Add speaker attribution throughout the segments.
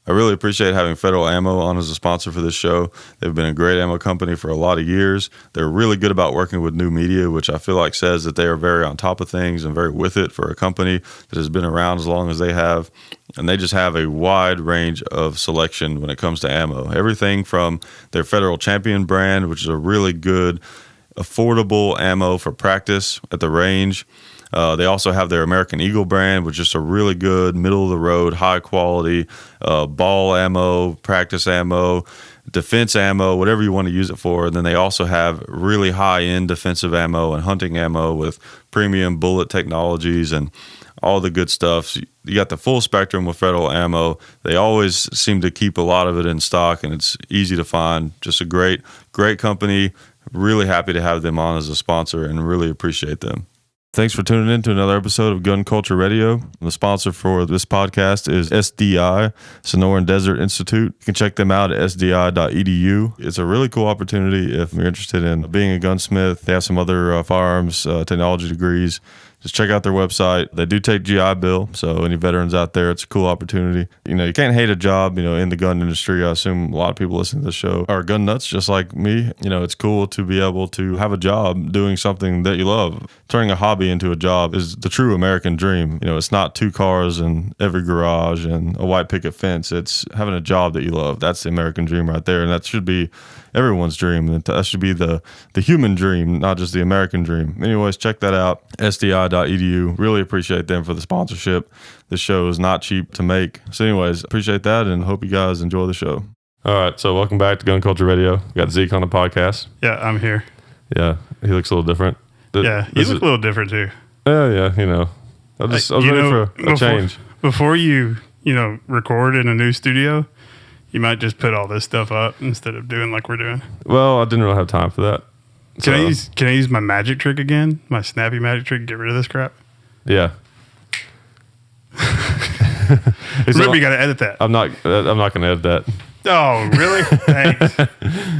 Speaker 1: I really appreciate having Federal Ammo on as a sponsor for this show. They've been a great ammo company for a lot of years. They're really good about working with new media, which I feel like says that they are very on top of things and very with it for a company that has been around as long as they have. And they just have a wide range of selection when it comes to ammo. Everything from their Federal Champion brand, which is a really good, affordable ammo for practice at the range. They also have their American Eagle brand, which is a really good, middle-of-the-road, high-quality ball ammo, practice ammo, defense ammo, whatever you want to use it for. And then they also have really high-end defensive ammo and hunting ammo with premium bullet technologies and all the good stuff. So you got the full spectrum with Federal Ammo. They always seem to keep a lot of it in stock, and it's easy to find. Just a great company. Really happy to have them on as a sponsor and really appreciate them. Thanks for tuning in to another episode of Gun Culture Radio. The sponsor for this podcast is SDI, Sonoran Desert Institute. You can check them out at sdi.edu. It's a really cool opportunity if you're interested in being a gunsmith. They have some other firearms technology degrees. Just check out their website. They do take GI Bill, so any veterans out there, it's a cool opportunity. You can't hate a job, in the gun industry. I assume a lot of people listening to this show are gun nuts just like me. It's cool to be able to have a job doing something that you love. Turning a hobby into a job is the true American dream. It's not 2 cars in every garage and a white picket fence. It's having a job that you love. That's the American dream right there, and that should be everyone's dream. That should be the human dream, not just the American dream. Anyways, check that out, sdi.edu. Really appreciate them for the sponsorship. This show is not cheap to make. So anyways, appreciate that and hope you guys enjoy the show. All right, so welcome back to Gun Culture Radio. We got Zeke on the podcast.
Speaker 2: Yeah, I'm here.
Speaker 1: Yeah, he looks a little different.
Speaker 2: You look a little different too.
Speaker 1: Yeah, I was ready for a change.
Speaker 2: Before you record in a new studio, you might just put all this stuff up instead of doing like we're doing.
Speaker 1: Well, I didn't really have time for that.
Speaker 2: Can I use my magic trick again? My snappy magic trick and get rid of this crap?
Speaker 1: Yeah.
Speaker 2: Remember, you got to edit that.
Speaker 1: I'm not going to edit that.
Speaker 2: Oh, really? Thanks.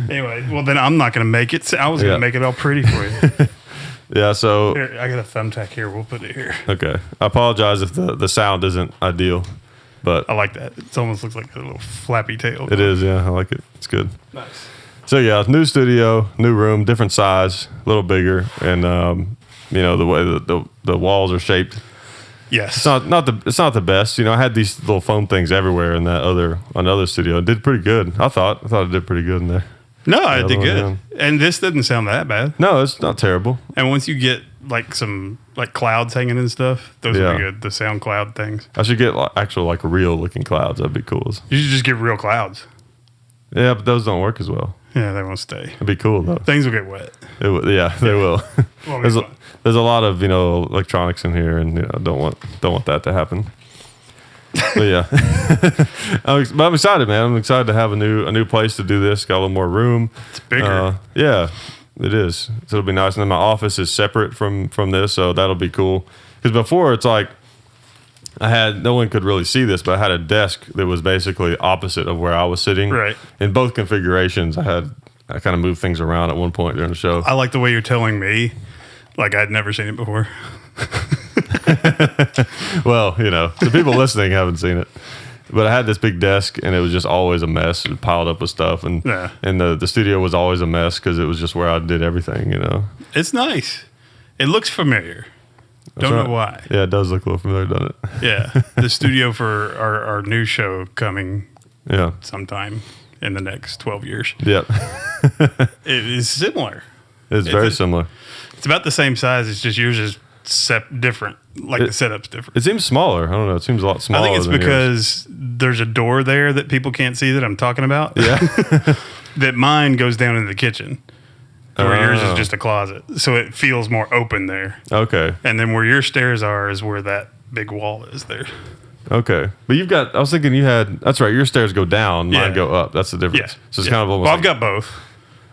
Speaker 2: Anyway, well then I'm not going to make it. I was going to make it all pretty for you.
Speaker 1: Yeah, so
Speaker 2: here, I got a thumbtack here. We'll put it here.
Speaker 1: Okay. I apologize if the sound isn't ideal, but
Speaker 2: I like that. It almost looks like a little flappy tail.
Speaker 1: It is, yeah. I like it. It's good.
Speaker 2: Nice.
Speaker 1: So yeah, new studio, new room, different size, a little bigger, and the way the walls are shaped.
Speaker 2: Yes.
Speaker 1: It's not the best. I had these little foam things everywhere in that another studio. It did pretty good. I thought it did pretty good in there.
Speaker 2: No, it did good. And this doesn't sound that bad.
Speaker 1: No, it's not terrible.
Speaker 2: And once you get like some clouds hanging and stuff, those would be good. The sound cloud things.
Speaker 1: I should get actual real looking clouds. That'd be cool.
Speaker 2: You should just get real clouds.
Speaker 1: Yeah, but those don't work as well.
Speaker 2: Yeah, they won't stay.
Speaker 1: It'd be cool though.
Speaker 2: Things will get wet.
Speaker 1: They will. There's a lot of electronics in here, and don't want that to happen. But yeah, I'm excited, man. I'm excited to have a new place to do this. Got a little more room.
Speaker 2: It's bigger.
Speaker 1: Yeah, it is. So it'll be nice. And then my office is separate from this, so that'll be cool. Because before it's like no one could really see this, but I had a desk that was basically opposite of where I was sitting.
Speaker 2: Right. In
Speaker 1: both configurations, I kind of moved things around at one point during the show.
Speaker 2: I like the way you're telling me, like I'd never seen it before.
Speaker 1: Well, the people listening haven't seen it, but I had this big desk and it was just always a mess. It piled up with stuff, and the studio was always a mess because it was just where I did everything.
Speaker 2: It's nice. It looks familiar. Don't know why.
Speaker 1: Yeah, it does look a little familiar, doesn't it?
Speaker 2: Yeah, the studio for our new show coming.
Speaker 1: Yeah,
Speaker 2: sometime in the next 12 years.
Speaker 1: Yep.
Speaker 2: It is similar.
Speaker 1: It's very similar.
Speaker 2: It's about the same size. It's just yours is different. The setup's different.
Speaker 1: It seems smaller. I don't know. It seems a lot smaller.
Speaker 2: I think it's because there's a door there that people can't see that I'm talking about.
Speaker 1: Yeah.
Speaker 2: That mine goes down into the kitchen. Where yours is just a closet. So it feels more open there.
Speaker 1: Okay.
Speaker 2: And then where your stairs are is where that big wall is there.
Speaker 1: Okay. But I was thinking that's right, your stairs go down, mine go up. That's the difference.
Speaker 2: Yeah.
Speaker 1: So it's kind of almost
Speaker 2: I've got both.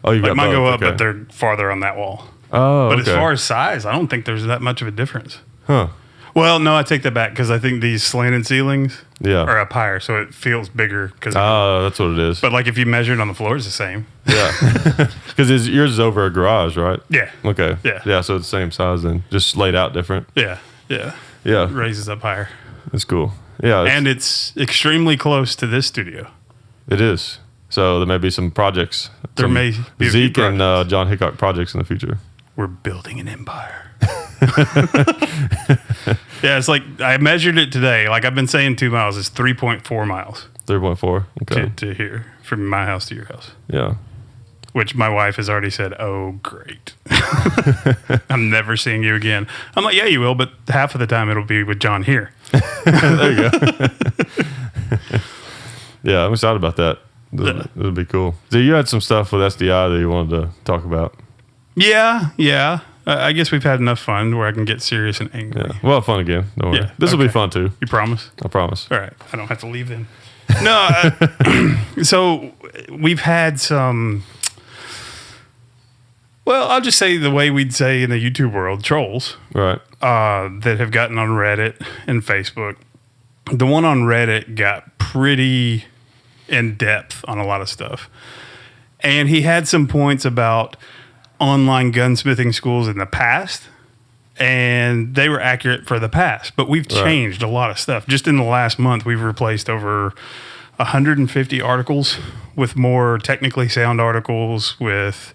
Speaker 1: Oh, you've got
Speaker 2: mine
Speaker 1: both.
Speaker 2: Go up, but they're farther on that wall.
Speaker 1: Oh,
Speaker 2: But as far as size, I don't think there's that much of a difference.
Speaker 1: Huh.
Speaker 2: Well, no, I take that back because I think these slanted ceilings are up higher, so it feels bigger.
Speaker 1: That's what it is.
Speaker 2: But if you measure it on the floor, it's the same.
Speaker 1: Yeah. Because yours is over a garage, right?
Speaker 2: Yeah.
Speaker 1: Okay.
Speaker 2: Yeah.
Speaker 1: Yeah, so it's the same size then, just laid out different.
Speaker 2: Yeah. Yeah.
Speaker 1: Yeah.
Speaker 2: It raises up higher.
Speaker 1: That's cool. Yeah.
Speaker 2: And it's extremely close to this studio.
Speaker 1: It is. So there may be some projects.
Speaker 2: There may be
Speaker 1: Zeke and John Hickok projects in the future.
Speaker 2: We're building an empire. Yeah, it's like I measured it today. Like I've been saying 2 miles. It's 3.4 miles.
Speaker 1: 3.4. Okay.
Speaker 2: To here, from my house to your house.
Speaker 1: Yeah.
Speaker 2: Which my wife has already said, oh, great. I'm never seeing you again. I'm like, yeah, you will, but half of the time it'll be with John here.
Speaker 1: There you go. Yeah, I'm excited about that. It'll be cool. So you had some stuff with SDI that you wanted to talk about.
Speaker 2: Yeah. I guess we've had enough fun where I can get serious and angry.
Speaker 1: Yeah. We'll have fun again. Don't worry.
Speaker 2: Yeah,
Speaker 1: This will be fun too.
Speaker 2: You promise?
Speaker 1: I promise.
Speaker 2: All right. I don't have to leave then. No. So we've had some, well, I'll just say the way we'd say in the YouTube world, trolls.
Speaker 1: Right.
Speaker 2: That have gotten on Reddit and Facebook. The one on Reddit got pretty in depth on a lot of stuff. And he had some points about online gunsmithing schools in the past, and they were accurate for the past. But we've changed a lot of stuff. Just in the last month, we've replaced over 150 articles with more technically sound articles with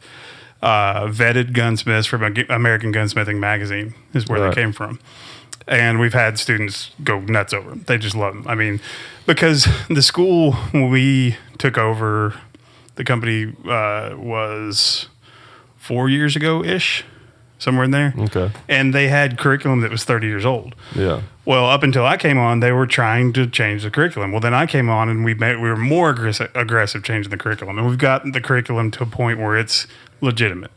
Speaker 2: vetted gunsmiths from American Gunsmithing Magazine is where they came from. And we've had students go nuts over them. They just love them. I mean, because the school when we took over, the company was 4 years ago-ish, somewhere in there.
Speaker 1: Okay.
Speaker 2: And they had curriculum that was 30 years old.
Speaker 1: Yeah.
Speaker 2: Well, up until I came on, they were trying to change the curriculum. Well, then I came on and we were more aggressive changing the curriculum. And we've gotten the curriculum to a point where it's legitimate.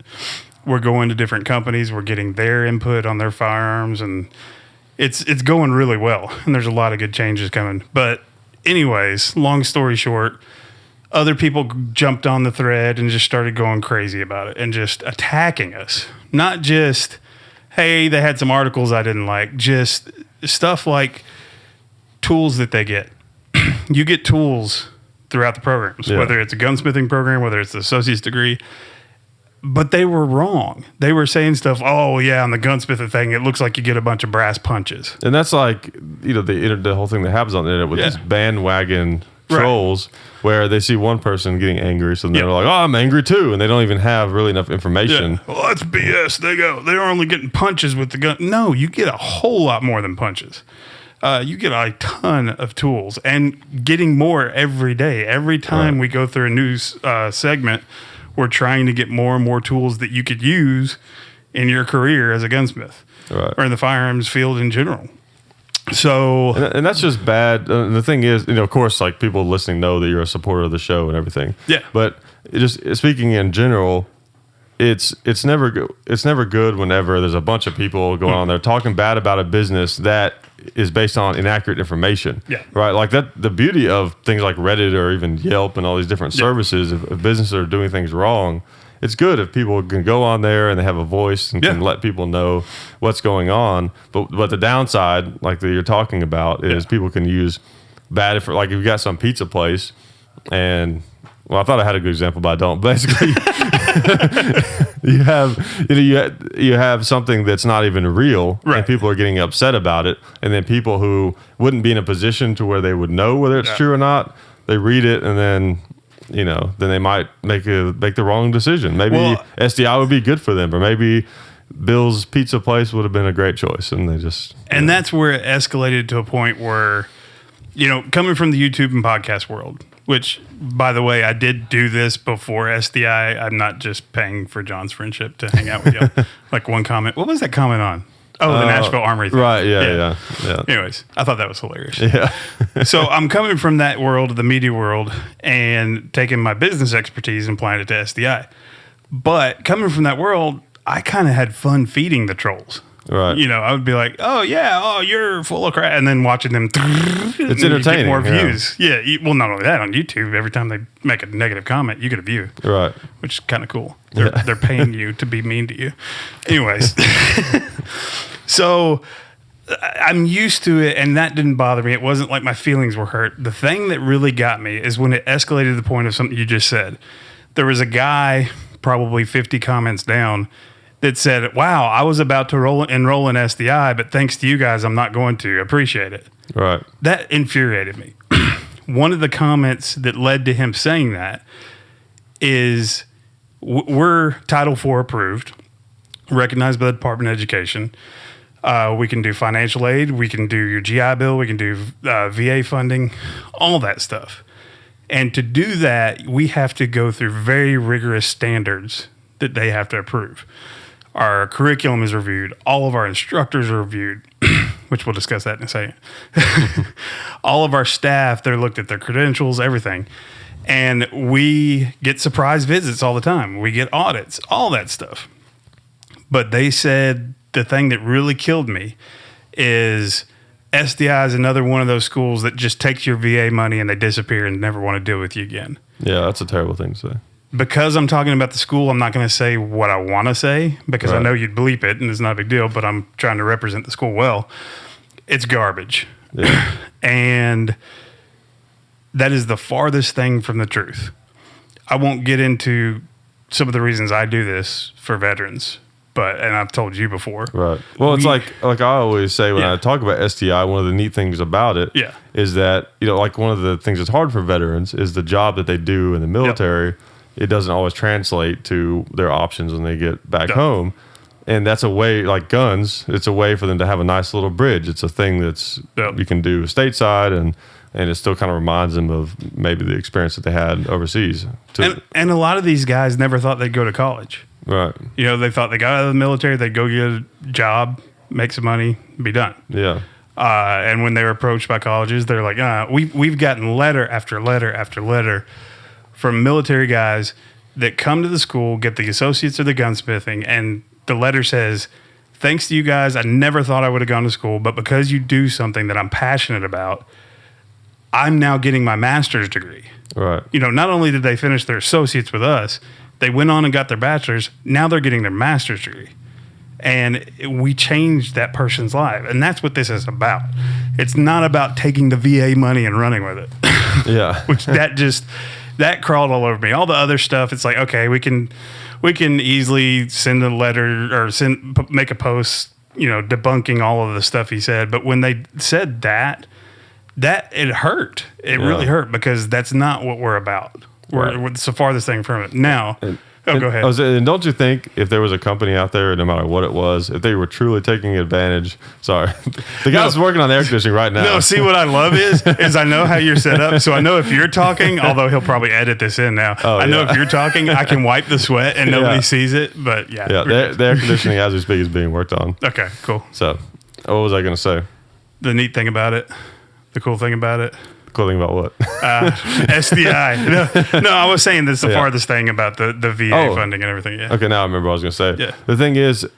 Speaker 2: We're going to different companies. We're getting their input on their firearms, and it's going really well. And there's a lot of good changes coming. But anyways, long story short, other people jumped on the thread and just started going crazy about it and just attacking us. Not just, hey, they had some articles I didn't like, just stuff like tools that they get. You get tools throughout the programs, whether it's a gunsmithing program, whether it's the associate's degree. But they were wrong. They were saying stuff, oh, yeah, on the gunsmithing thing, it looks like you get a bunch of brass punches.
Speaker 1: And that's like, the whole thing that happens on the internet with these bandwagon trolls where they see one person getting angry, so they're like, oh, I'm angry too. And they don't even have really enough information.
Speaker 2: Yeah. Well, that's BS. They're only getting punches with the gun. No, you get a whole lot more than punches. You get a ton of tools and getting more every day. Every time we go through a new segment, we're trying to get more and more tools that you could use in your career as a gunsmith or in the firearms field in general. So,
Speaker 1: and that's just bad. The thing is, of course, like people listening know that you're a supporter of the show and everything.
Speaker 2: Yeah.
Speaker 1: But just speaking in general, it's never good whenever there's a bunch of people going on there talking bad about a business that is based on inaccurate information.
Speaker 2: Yeah.
Speaker 1: Right. Like that. The beauty of things like Reddit or even Yelp and all these different services, if businesses are doing things wrong, it's good if people can go on there and they have a voice and can let people know what's going on. But the downside, like that you're talking about, is people can use bad. Like if you got some pizza place, and I thought I had a good example, but I don't. Basically, you have something that's not even real, and people are getting upset about it. And then people who wouldn't be in a position to where they would know whether it's true or not, they read it and then. Then they might make the wrong decision. Maybe SDI would be good for them, or maybe Bill's Pizza Place would have been a great choice, and they just.
Speaker 2: And that's where it escalated to a point where, coming from the YouTube and podcast world, which, by the way, I did do this before SDI. I'm not just paying for John's friendship to hang out with you. Like one comment. What was that comment on? Oh, the Nashville Armory thing.
Speaker 1: Right, yeah.
Speaker 2: Anyways, I thought that was hilarious.
Speaker 1: Yeah.
Speaker 2: So I'm coming from that world, the media world, and taking my business expertise and applying it to SDI. But coming from that world, I kind of had fun feeding the trolls.
Speaker 1: Right.
Speaker 2: I would be like, oh, yeah, you're full of crap. And then watching them.
Speaker 1: It's entertaining.
Speaker 2: Get more views. Yeah. Well, not only that, on YouTube, every time they make a negative comment, you get a view.
Speaker 1: Right.
Speaker 2: Which is kind of cool. They're paying you to be mean to you. Anyways. So I'm used to it, and that didn't bother me. It wasn't like my feelings were hurt. The thing that really got me is when it escalated to the point of something you just said. There was a guy, probably 50 comments down, that said, wow, I was about to enroll in SDI, but thanks to you guys, I'm not going to. Appreciate it.
Speaker 1: Right.
Speaker 2: That infuriated me. One of the comments that led to him saying that is, we're Title IV approved, recognized by the Department of Education. We can do financial aid. We can do your GI Bill. We can do VA funding, all that stuff. And to do that, we have to go through very rigorous standards that they have to approve. Our curriculum is reviewed. All of our instructors are reviewed, which we'll discuss that in a second. All of our staff, they're looked at their credentials, everything. And we get surprise visits all the time. We get audits, all that stuff. But they said the thing that really killed me is SDI is another one of those schools that just takes your VA money and they disappear and never want to deal with you again.
Speaker 1: Yeah, that's a terrible thing to say.
Speaker 2: Because I'm talking about the school, I'm not going to say what I want to say because I know you'd bleep it and it's not a big deal, but I'm trying to represent the school well. It's garbage.
Speaker 1: Yeah.
Speaker 2: And that is the farthest thing from the truth. I won't get into some of the reasons I do this for veterans, and I've told you before.
Speaker 1: Right. Well, it's like I always say when I talk about STI, one of the neat things about it is that, like one of the things that's hard for veterans is the job that they do in the military. Yep. It doesn't always translate to their options when they get back home. And that's a way, like guns, it's a way for them to have a nice little bridge. It's a thing that's you can do stateside, and it still kind of reminds them of maybe the experience that they had overseas.
Speaker 2: And a lot of these guys never thought they'd go to college.
Speaker 1: Right.
Speaker 2: They thought they got out of the military, they'd go get a job, make some money, be done.
Speaker 1: Yeah.
Speaker 2: And when they were approached by colleges, they're like, we've gotten letter after letter after letter from military guys that come to the school, get the associates of the gunsmithing, and the letter says, thanks to you guys, I never thought I would have gone to school, but because you do something that I'm passionate about, I'm now getting my master's degree.
Speaker 1: Right.
Speaker 2: Not only did they finish their associates with us, they went on and got their bachelor's. Now they're getting their master's degree. And we changed that person's life. And that's what this is about. It's not about taking the VA money and running with it.
Speaker 1: Yeah.
Speaker 2: Which that crawled all over me. All the other stuff, it's like, okay, we can easily send a letter or make a post, debunking all of the stuff he said. But when they said that it hurt. It really hurt because that's not what we're about. We're the farthest thing from it. Now, go ahead.
Speaker 1: And don't you think if there was a company out there, no matter what it was, if they were truly taking advantage, the guy's working on the air conditioning right now.
Speaker 2: No, see what I love is I know how you're set up. So I know if you're talking, although he'll probably edit this in now. I know if you're talking, I can wipe the sweat and nobody sees it. But
Speaker 1: yeah, the air conditioning as we speak is being worked on.
Speaker 2: Okay, cool.
Speaker 1: So what was I going to say?
Speaker 2: The neat thing about it, the cool thing about it.
Speaker 1: Cool thing about what?
Speaker 2: SDI. No, I was saying this is the farthest thing about the VA funding and everything. Yeah.
Speaker 1: Okay, now I remember what I was going to say.
Speaker 2: Yeah.
Speaker 1: The thing is,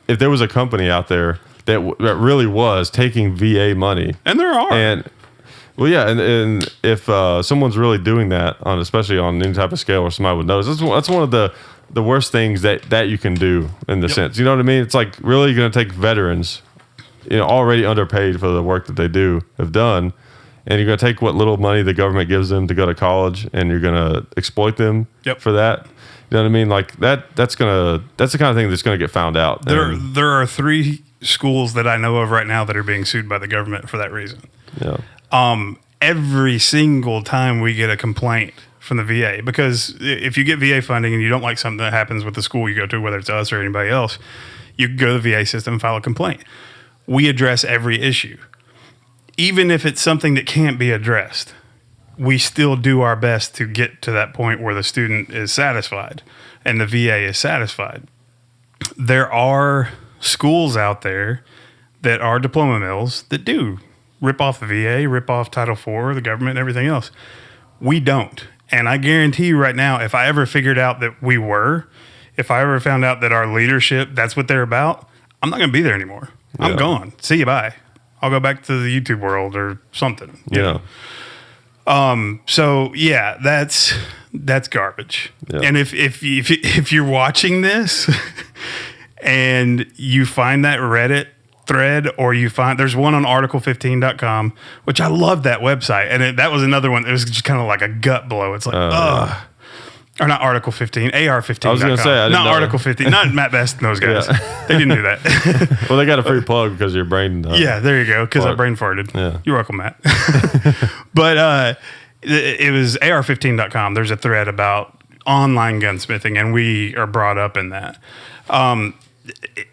Speaker 1: if there was a company out there that really was taking VA money,
Speaker 2: and there are,
Speaker 1: and if someone's really doing that especially on any type of scale where somebody would notice, that's one of the worst things that you can do in the sense. You know what I mean? It's like really going to take veterans, already underpaid for the work that they have done. And you're going to take what little money the government gives them to go to college, and you're going to exploit them for that. You know what I mean? Like that's the kind of thing that's going to get found out.
Speaker 2: There are 3 schools that I know of right now that are being sued by the government for that reason.
Speaker 1: Yeah.
Speaker 2: Every single time we get a complaint from the VA, because if you get VA funding and you don't like something that happens with the school you go to, whether it's us or anybody else, you can go to the VA system and file a complaint. We address every issue. Even if it's something that can't be addressed, we still do our best to get to that point where the student is satisfied and the VA is satisfied. There are schools out there that are diploma mills that do rip off the VA, rip off Title IV, the government, and everything else. We don't. And I guarantee you right now, if I ever figured out that if I ever found out that our leadership, that's what they're about, I'm not going to be there anymore. I'm gone. See you, bye. I'll go back to the YouTube world or something. You know? So yeah, that's garbage. Yeah. And if you're watching this and you find that Reddit thread, or there's one on article15.com, which I love that website. And that was another one. It was just kind of like a gut blow. It's like, Or not Article 15, AR15.
Speaker 1: I was going to say, I didn't
Speaker 2: not
Speaker 1: know.
Speaker 2: Article 15, not Matt Best and those guys.
Speaker 1: Yeah.
Speaker 2: They didn't do that.
Speaker 1: Well, they got a free plug because of your brain.
Speaker 2: Yeah, there you go, because I brain farted.
Speaker 1: Yeah.
Speaker 2: You're welcome, Matt. But it was AR15.com. There's a thread about online gunsmithing, and we are brought up in that.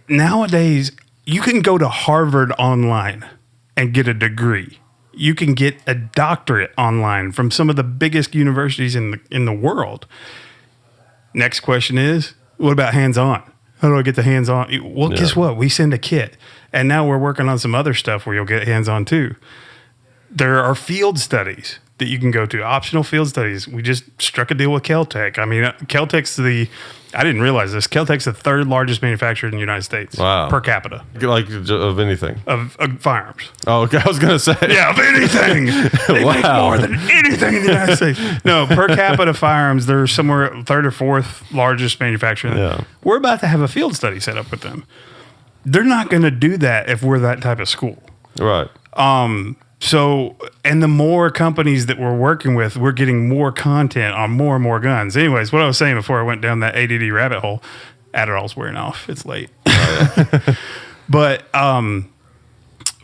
Speaker 2: Nowadays, you can go to Harvard online and get a degree. You can get a doctorate online from some of the biggest universities in the world. Next question is, what about hands-on? How do I get the hands-on? Well, guess what? We send a kit. And now we're working on some other stuff where you'll get hands-on too. There are field studies that you can go to, optional field studies. We just struck a deal with Kel-Tec. I mean, Kel-Tec's I didn't realize this. Kel-Tec's the third largest manufacturer in the United States per capita.
Speaker 1: Like of anything?
Speaker 2: Of firearms.
Speaker 1: Oh, okay. I was going to say.
Speaker 2: Yeah, of anything. They make more than anything in the United States. No, per capita firearms, they're somewhere third or fourth largest manufacturer.
Speaker 1: Yeah.
Speaker 2: We're about to have a field study set up with them. They're not going to do that if we're that type of school.
Speaker 1: Right.
Speaker 2: So, and the more companies that we're working with, we're getting more content on more and more guns. Anyways, what I was saying before I went down that ADD rabbit hole, Adderall's wearing off. It's late. But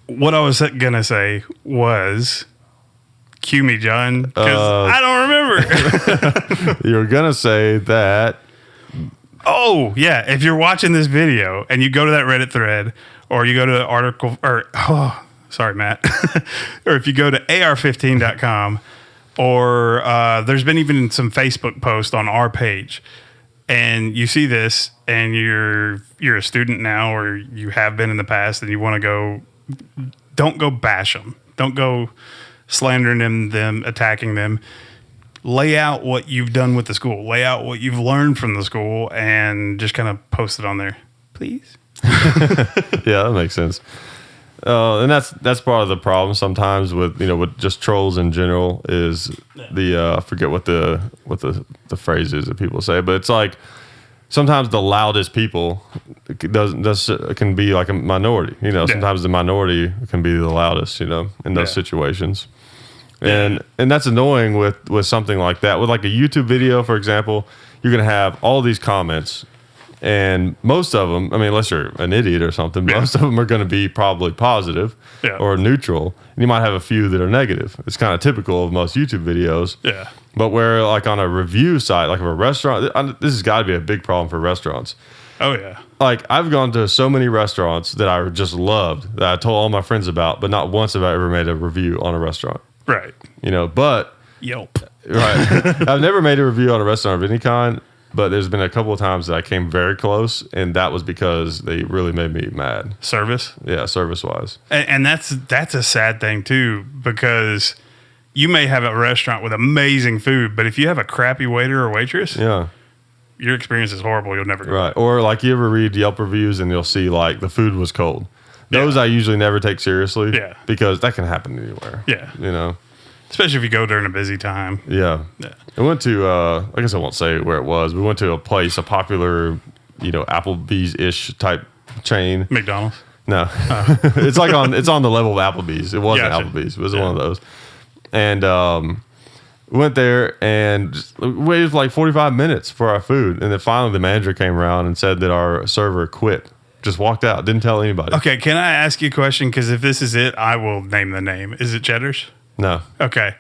Speaker 2: what I was going to say was, cue me, John, because I don't remember.
Speaker 1: You were going to say that.
Speaker 2: Oh, yeah. If you're watching this video and you go to that Reddit thread or you go to the article sorry, Matt. Or if you go to AR15.com or there's been even some Facebook posts on our page and you see this and you're a student now or you have been in the past and you want to go, don't go bash them. Don't go slandering them, attacking them. Lay out what you've done with the school. Lay out what you've learned from the school and just kind of post it on there, please.
Speaker 1: Yeah, that makes sense. And that's part of the problem sometimes with with just trolls in general is I forget what the phrase is that people say, but it's like sometimes the loudest people can be like a minority. Sometimes the minority can be the loudest. In those situations, and that's annoying with something like that. With like a YouTube video, for example, you're gonna have all these comments. And most of them, I mean, unless you're an idiot or something, most of them are going to be probably positive or neutral. And you might have a few that are negative. It's kind of typical of most YouTube videos. Yeah. But where like on a review site, like of a restaurant, this has got to be a big problem for restaurants.
Speaker 2: Oh, yeah.
Speaker 1: Like I've gone to so many restaurants that I just loved that I told all my friends about, but not once have I ever made a review on a restaurant.
Speaker 2: Right.
Speaker 1: But.
Speaker 2: Yelp.
Speaker 1: Right. I've never made a review on a restaurant of any kind. But there's been a couple of times that I came very close, and that was because they really made me mad.
Speaker 2: Service?
Speaker 1: Yeah, service-wise.
Speaker 2: And that's a sad thing, too, because you may have a restaurant with amazing food, but if you have a crappy waiter or waitress, your experience is horrible. You'll never go back.
Speaker 1: Or like you ever read Yelp reviews, and you'll see like the food was cold. Those I usually never take seriously because that can happen anywhere. Yeah.
Speaker 2: Especially if you go during a busy time.
Speaker 1: Yeah. I went to, I guess I won't say where it was. We went to a place, a popular, Applebee's-ish type chain.
Speaker 2: McDonald's?
Speaker 1: No. It's on the level of Applebee's. It wasn't Applebee's. It was one of those. And we went there and waited for like 45 minutes for our food. And then finally the manager came around and said that our server quit. Just walked out. Didn't tell anybody.
Speaker 2: Okay, can I ask you a question? Because if this is it, I will name the name. Is it Cheddar's?
Speaker 1: No.
Speaker 2: Okay.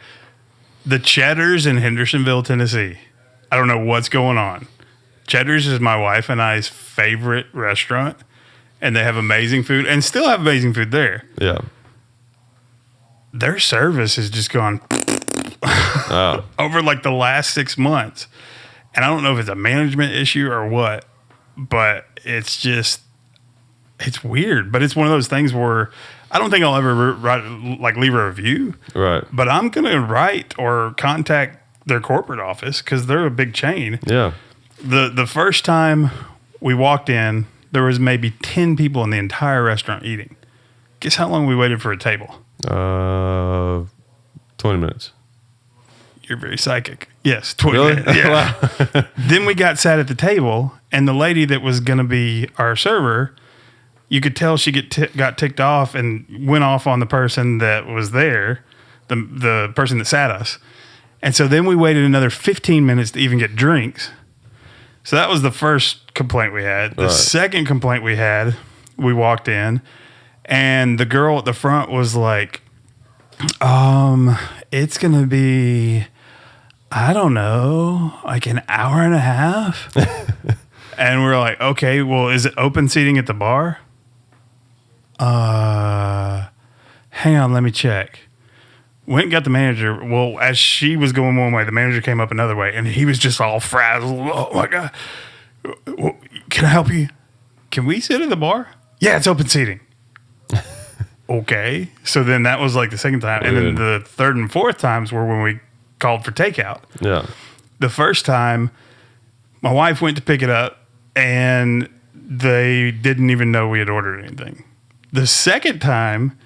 Speaker 2: The Cheddar's in Hendersonville, Tennessee. I don't know what's going on. Cheddar's is my wife and I's favorite restaurant, and they have amazing food and still have amazing food there.
Speaker 1: Yeah.
Speaker 2: Their service has just gone over like the last 6 months. And I don't know if it's a management issue or what, but it's weird. But it's one of those things where I don't think I'll ever leave a review. Right. But I'm going to write or contact their corporate office because they're a big chain. Yeah. The first time we walked in, there was maybe 10 people in the entire restaurant eating. Guess how long we waited for a table?
Speaker 1: 20 minutes.
Speaker 2: You're very psychic. Yes, 20 minutes. Yeah. Then we got sat at the table, and the lady that was going to be our server, you could tell she got ticked off and went off on the person that was there, the person that sat us. And so then we waited another 15 minutes to even get drinks. So that was the first complaint we had. The second complaint we had, we walked in, and the girl at the front was like, it's going to be, I don't know, like an hour and a half. And we're like, okay, well, is it open seating at the bar? Hang on, let me check. Went and got the manager. Well, as she was going one way, the manager came up another way, and he was just all frazzled. Oh, my God. Can I help you? Can we sit at the bar? Yeah, it's open seating. Okay. So then that was like the second time.
Speaker 3: Weird.
Speaker 2: And then the third and fourth times were when we called for takeout.
Speaker 3: Yeah.
Speaker 2: The first time, my wife went to pick it up, and they didn't even know we had ordered anything. The second time,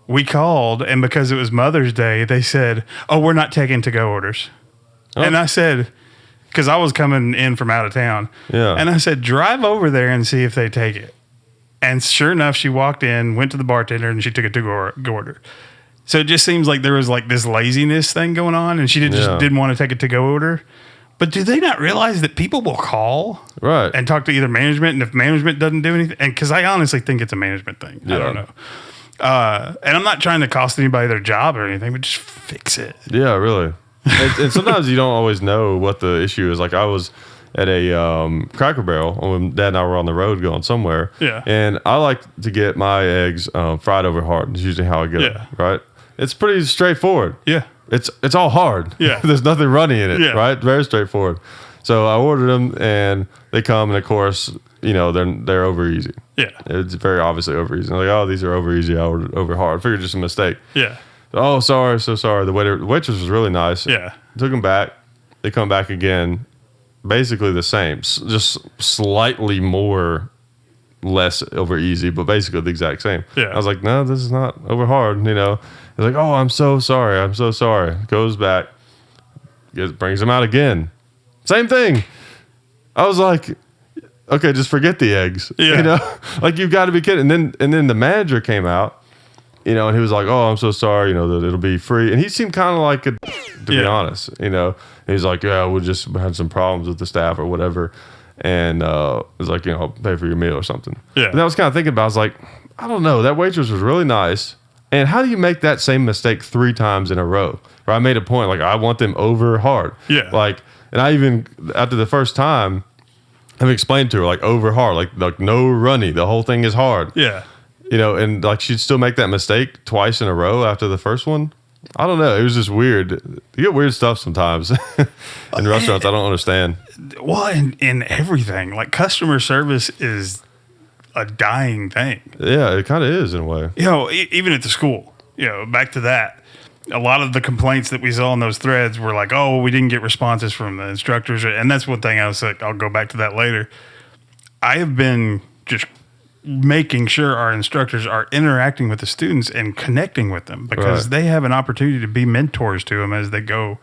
Speaker 2: we called, and because it was Mother's Day, they said, oh, we're not taking to-go orders. Oh. And I said, because I was coming in from out of town.
Speaker 3: Yeah.
Speaker 2: And I said, drive over there and see if they take it. And sure enough, she walked in, went to the bartender, and she took a to-go order. So it just seems like there was like this laziness thing going on, and she just didn't want to take a to-go order. But do they not realize that people will call and talk to either management, and if management doesn't do anything, and because I honestly think it's a management thing. I don't know. And I'm not trying to cost anybody their job or anything, but just fix it.
Speaker 3: Yeah, really. And sometimes you don't always know what the issue is. Like I was at a Cracker Barrel when Dad and I were on the road going somewhere.
Speaker 2: Yeah.
Speaker 3: And I like to get my eggs fried over hard. It's usually how I get them, right? It's pretty straightforward.
Speaker 2: Yeah.
Speaker 3: It's all hard.
Speaker 2: Yeah.
Speaker 3: There's nothing runny in it,
Speaker 2: Yeah.
Speaker 3: right? Very straightforward. So I ordered them, and they come, and of course, you know, they're over easy.
Speaker 2: Yeah.
Speaker 3: It's very obviously over easy. I'm like, oh, these are over easy. I ordered over hard. I figured just a mistake.
Speaker 2: Yeah.
Speaker 3: Oh, sorry, so sorry. The waitress was really nice.
Speaker 2: Yeah.
Speaker 3: Took them back. They come back again. Basically the same, just slightly less over easy, but basically the exact same.
Speaker 2: Yeah.
Speaker 3: I was like, no, this is not over hard. You know, he's like, oh, I'm so sorry. I'm so sorry. Goes back, brings them out again. Same thing. I was like, okay, just forget the eggs.
Speaker 2: Yeah.
Speaker 3: You know, like you've got to be kidding. And then the manager came out, you know, and he was like, oh, I'm so sorry, you know, that it'll be free. And he seemed kind of like to be honest, you know. And he's like, yeah, we just had some problems with the staff or whatever. And it was like, you know, I'll pay for your meal or something.
Speaker 2: Yeah.
Speaker 3: And I was kind of thinking about, I was like, I don't know. That waitress was really nice. And how do you make that same mistake 3 times in a row? Where I made a point, like, I want them over hard.
Speaker 2: Yeah.
Speaker 3: Like, and I even, after the first time, I've explained to her, like, over hard. Like no runny. The whole thing is hard.
Speaker 2: Yeah.
Speaker 3: You know, and like she'd still make that mistake twice in a row after the first one. I don't know. It was just weird. You get weird stuff sometimes in restaurants. I don't understand.
Speaker 2: Well, in everything, like customer service is a dying thing.
Speaker 3: Yeah, it kind of is in a way.
Speaker 2: You know, even at the school, you know, back to that, a lot of the complaints that we saw in those threads were like, oh, we didn't get responses from the instructors. And that's one thing I was like, I'll go back to that later. I have been just making sure our instructors are interacting with the students and connecting with them because they have an opportunity to be mentors to them as they go.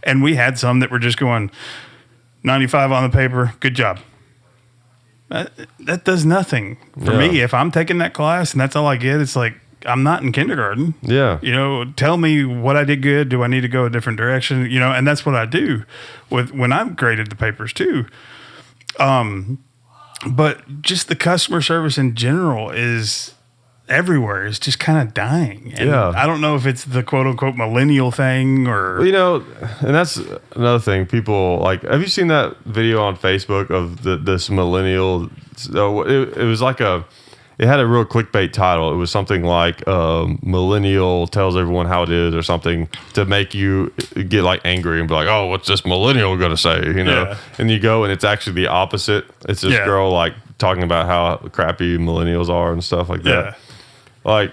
Speaker 2: And we had some that were just going 95 on the paper. Good job. That does nothing for me. If I'm taking that class and that's all I get, it's like, I'm not in kindergarten.
Speaker 3: Yeah.
Speaker 2: You know, tell me what I did good. Do I need to go a different direction? You know, and that's what I do when I've graded the papers too. But just the customer service in general is everywhere. It's just kind of dying. And I don't know if it's the quote unquote millennial thing or.
Speaker 3: Well, you know, and that's another thing. People like, have you seen that video on Facebook of this millennial? It was like it had a real clickbait title. It was something like millennial tells everyone how it is or something to make you get like angry and be like, oh, what's this millennial going to say? You know, and you go and it's actually the opposite. It's this girl like talking about how crappy millennials are and stuff like that. Like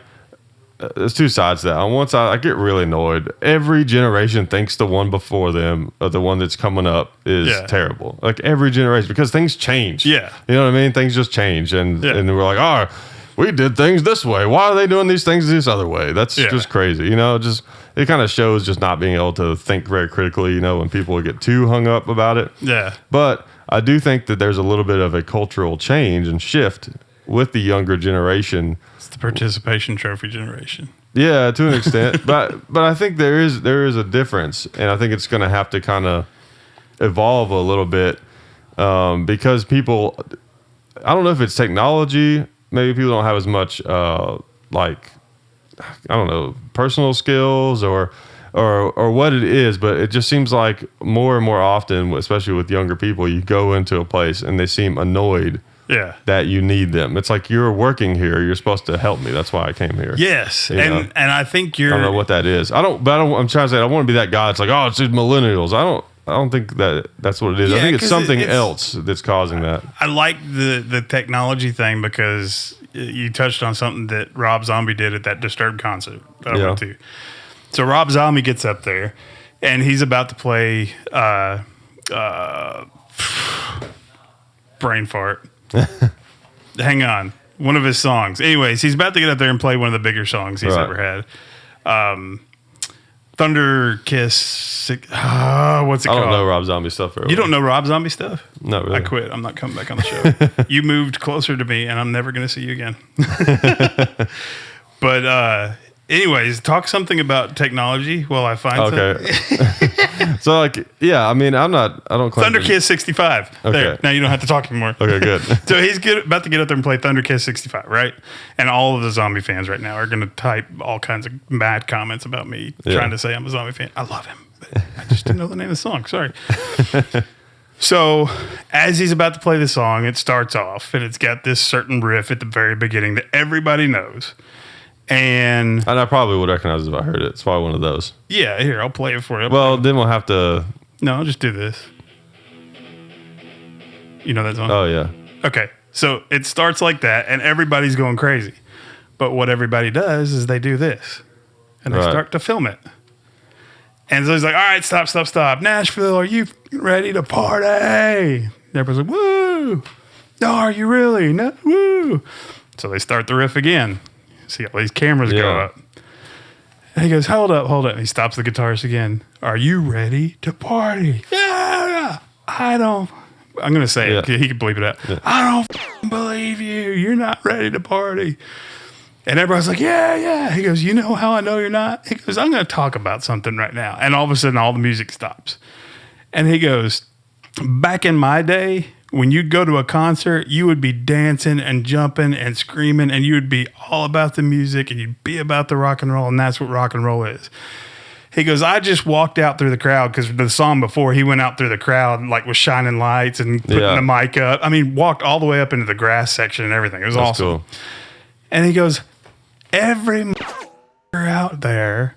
Speaker 3: there's 2 sides to that. On one side, I get really annoyed. Every generation thinks the one before them or the one that's coming up is terrible. Like every generation, because things change. Yeah. You know what I mean? Things just change. And we're like, oh, we did things this way. Why are they doing these things this other way? That's just crazy. You know, it kind of shows just not being able to think very critically, you know, when people get too hung up about it. Yeah. But I do think that there's a little bit of a cultural change and shift with the younger generation.
Speaker 2: It's the participation trophy generation.
Speaker 3: Yeah, to an extent, but I think there is a difference, and I think it's going to have to kind of evolve a little bit because people, I don't know if it's technology. Maybe people don't have as much like, I don't know, personal skills or what it is, but it just seems like more and more often, especially with younger people, you go into a place and they seem annoyed.
Speaker 2: Yeah.
Speaker 3: That you need them. It's like, you're working here. You're supposed to help me. That's why I came here.
Speaker 2: Yes.
Speaker 3: You know?
Speaker 2: And I think you're.
Speaker 3: I don't know what that is. I'm trying to say, I don't want to be that guy. It's like, oh, it's just millennials. I don't think that's what it is.
Speaker 2: Yeah,
Speaker 3: I think it's
Speaker 2: 'cause
Speaker 3: something else that's causing that.
Speaker 2: I like the technology thing because you touched on something that Rob Zombie did at that Disturbed concert that I went to. So Rob Zombie gets up there and he's about to play brain fart. Hang on. One of his songs. Anyways, he's about to get up there and play one of the bigger songs he's ever had. Thunder Kiss. What's it called?
Speaker 3: I don't know Rob Zombie stuff very well.
Speaker 2: You don't know Rob Zombie stuff?
Speaker 3: Not really.
Speaker 2: I quit. I'm not coming back on the show. You moved closer to me, and I'm never going to see you again. But anyways, talk something about technology while I find something.
Speaker 3: So, like, yeah, I mean, I don't claim
Speaker 2: Thunder Kiss 65.
Speaker 3: Okay.
Speaker 2: There. Now you don't have to talk anymore.
Speaker 3: Okay, good.
Speaker 2: So he's about to get up there and play Thunder Kiss 65, right? And all of the zombie fans right now are going to type all kinds of mad comments about me trying to say I'm a zombie fan. I love him, but I just didn't know the name of the song. Sorry. So as he's about to play the song, it starts off, and it's got this certain riff at the very beginning that everybody knows. And
Speaker 3: I probably would recognize it if I heard it. It's probably one of those.
Speaker 2: Yeah, here, I'll play it for you.
Speaker 3: Well, then we'll have to.
Speaker 2: No, I'll just do this. You know that song?
Speaker 3: Oh, yeah.
Speaker 2: Okay, so it starts like that, and everybody's going crazy. But what everybody does is they do this, and they start to film it. And so he's like, all right, stop. Nashville, are you ready to party? Everybody's like, woo. No, are you really? No, woo. So they start the riff again. See all these cameras go up. And he goes, hold up. And he stops the guitarist again. Are you ready to party? Yeah. I'm going to say it. He can bleep it out. Yeah. I don't believe you. You're not ready to party. And everybody's like, yeah. He goes, you know how I know you're not? He goes, I'm going to talk about something right now. And all of a sudden, all the music stops. And he goes, back in my day, when you'd go to a concert, you would be dancing and jumping and screaming, and you would be all about the music, and you'd be about the rock and roll, and that's what rock and roll is. He goes, I just walked out through the crowd, because the song before, he went out through the crowd like with shining lights and putting the mic up. I mean, walked all the way up into the grass section and everything. It was awesome. Cool. And he goes, every out there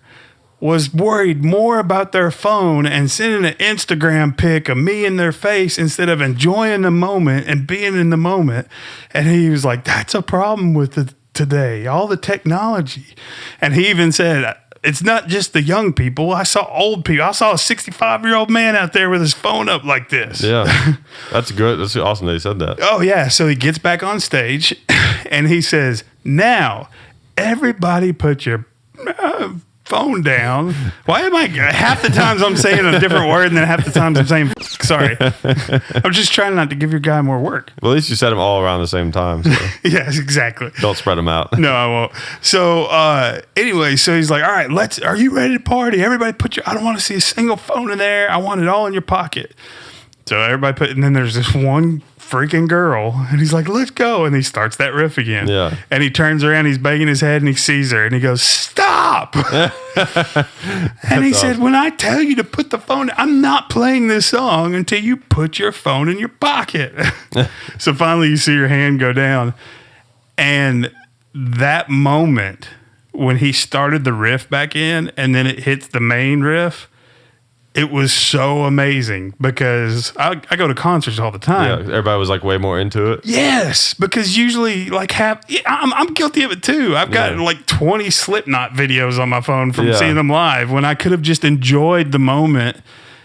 Speaker 2: was worried more about their phone and sending an Instagram pic of me in their face instead of enjoying the moment and being in the moment. And he was like, that's a problem with today, all the technology. And he even said, it's not just the young people. I saw old people. I saw a 65-year-old man out there with his phone up like this.
Speaker 3: Yeah, that's good. That's awesome that he said that.
Speaker 2: Oh, yeah. So he gets back on stage and he says, now, everybody put your phone down. Why am I half the times I'm saying a different word and then half the times I'm saying sorry. I'm just trying not to give your guy more work.
Speaker 3: Well, at least you said them all around the same time. So.
Speaker 2: Yes, exactly.
Speaker 3: Don't spread them out.
Speaker 2: No, I won't. So anyway, so he's like, all right, are you ready to party? Everybody I don't want to see a single phone in there. I want it all in your pocket. So everybody and then there's this one freaking girl, and he's like, let's go. And he starts that riff again.
Speaker 3: Yeah.
Speaker 2: And he turns around, he's banging his head, and he sees her, and he goes, stop. And he said, when I tell you to put the phone, I'm not playing this song until you put your phone in your pocket. So finally you see your hand go down. And that moment when he started the riff back in, and then it hits the main riff, it was so amazing because I go to concerts all the time.
Speaker 3: Yeah, everybody was like way more into it.
Speaker 2: Yes, because usually I'm guilty of it too. I've got like 20 Slipknot videos on my phone from seeing them live when I could have just enjoyed the moment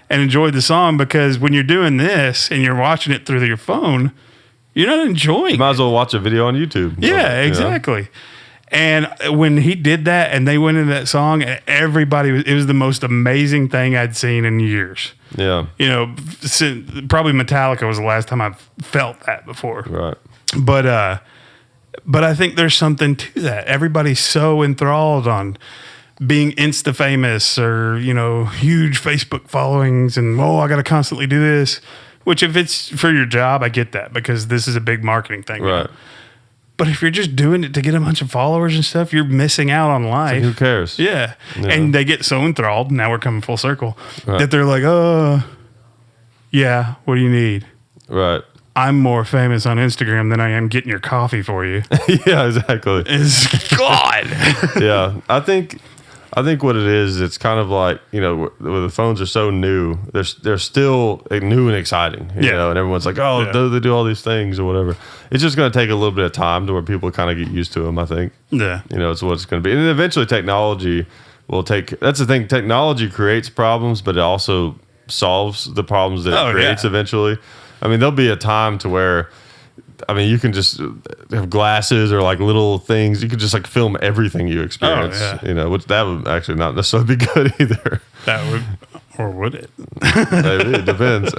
Speaker 2: and enjoyed the song, because when you're doing this and you're watching it through your phone, you're not enjoying it.
Speaker 3: You might as well watch a video on YouTube.
Speaker 2: Yeah, exactly. And when he did that and they went into that song, and it was the most amazing thing I'd seen in years.
Speaker 3: Yeah.
Speaker 2: You know, probably Metallica was the last time I've felt that before.
Speaker 3: Right.
Speaker 2: But But I think there's something to that. Everybody's so enthralled on being Insta famous or, huge Facebook followings and, I got to constantly do this. Which if it's for your job, I get that because this is a big marketing thing.
Speaker 3: Right.
Speaker 2: But if you're just doing it to get a bunch of followers and stuff, you're missing out on life.
Speaker 3: Who cares?
Speaker 2: Yeah. And they get so enthralled, now we're coming full circle,
Speaker 3: Right.
Speaker 2: that they're like, yeah, what do you need?
Speaker 3: Right.
Speaker 2: I'm more famous on Instagram than I am getting your coffee for you.
Speaker 3: Yeah, exactly.
Speaker 2: Is God.
Speaker 3: Yeah. I think what it is, it's kind of like, where the phones are so new, they're still new and exciting, you know, and everyone's like, they do all these things or whatever. It's just going to take a little bit of time to where people kind of get used to them, I think.
Speaker 2: Yeah.
Speaker 3: It's what it's going to be. And then eventually technology will that's the thing. Technology creates problems, but it also solves the problems that it creates eventually. I mean, there'll be a time to where, you can just have glasses or like little things. You could just like film everything you experience, which that would actually not necessarily be good either.
Speaker 2: That would, or would it?
Speaker 3: Maybe, it depends.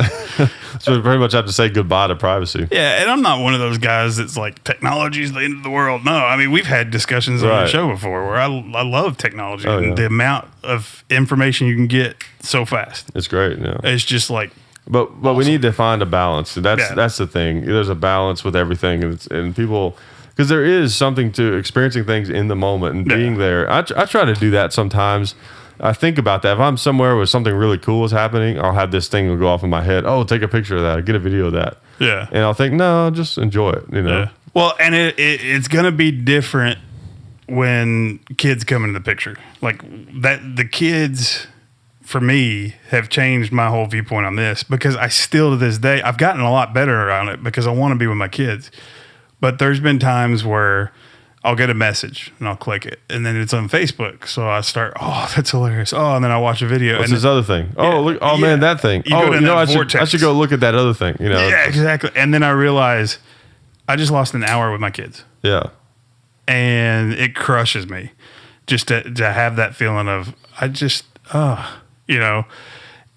Speaker 3: So we pretty much have to say goodbye to privacy.
Speaker 2: Yeah, and I'm not one of those guys that's like, technology is the end of the world. No, we've had discussions on the show before where I love technology and the amount of information you can get so fast.
Speaker 3: It's great, yeah.
Speaker 2: It's just like,
Speaker 3: But we need to find a balance. That's the thing. There's a balance with everything, and people, because there is something to experiencing things in the moment and being there. I try to do that sometimes. I think about that. If I'm somewhere where something really cool is happening, I'll have this thing go off in my head. Oh, take a picture of that. Or get a video of that.
Speaker 2: Yeah.
Speaker 3: And I'll think, no, just enjoy it.
Speaker 2: Yeah. Well, and it's gonna be different when kids come into the picture. Like that, the kids, for me, have changed my whole viewpoint on this because I still to this day, I've gotten a lot better around it because I want to be with my kids. But there's been times where I'll get a message and I'll click it and then it's on Facebook. So I start, that's hilarious. And then I watch a video.
Speaker 3: What's
Speaker 2: and
Speaker 3: this other thing? Look, man, that thing. I should go look at that other thing.
Speaker 2: Yeah, exactly. And then I realize I just lost an hour with my kids.
Speaker 3: Yeah.
Speaker 2: And it crushes me just to have that feeling of,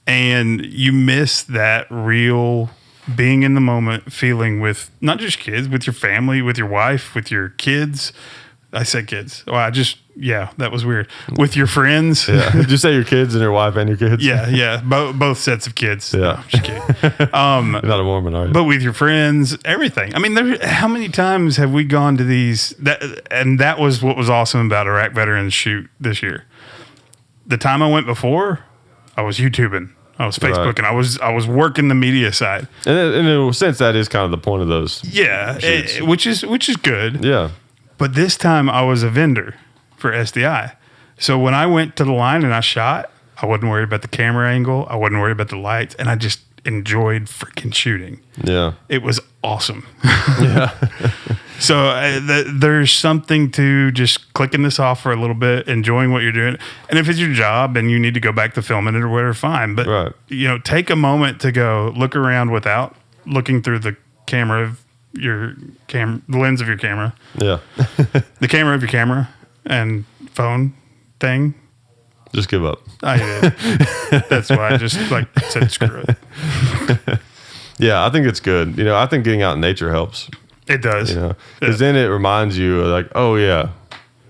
Speaker 2: and you miss that real being in the moment feeling with not just kids, with your family, with your wife, with your kids. I said kids. Well, that was weird. With your friends.
Speaker 3: Yeah. Did you say your kids and your wife and your kids?
Speaker 2: Yeah. Both sets of kids.
Speaker 3: Yeah.
Speaker 2: No, I'm just kidding.
Speaker 3: You're not a Mormon, are you?
Speaker 2: But with your friends, everything. How many times have we gone to these? That was what was awesome about Iraq Veterans Shoot this year. The time I went before, I was YouTubing. I was Facebooking. Right. I was working the media side.
Speaker 3: And in a sense, that is kind of the point of those.
Speaker 2: Yeah, which is good.
Speaker 3: Yeah.
Speaker 2: But this time I was a vendor for SDI. So when I went to the line and I shot, I wasn't worried about the camera angle. I wasn't worried about the lights. And I just enjoyed freaking shooting.
Speaker 3: Yeah.
Speaker 2: It was awesome.
Speaker 3: Yeah.
Speaker 2: So there's something to just clicking this off for a little bit, enjoying what you're doing. And if it's your job and you need to go back to filming it or whatever, fine. But, take a moment to go look around without looking through the camera of the lens of your camera.
Speaker 3: Yeah.
Speaker 2: The camera of your camera and phone thing.
Speaker 3: Just give up.
Speaker 2: I did. That's why I just said screw it.
Speaker 3: Yeah, I think it's good. I think getting out in nature helps.
Speaker 2: It does.
Speaker 3: Because then it reminds you like, oh yeah,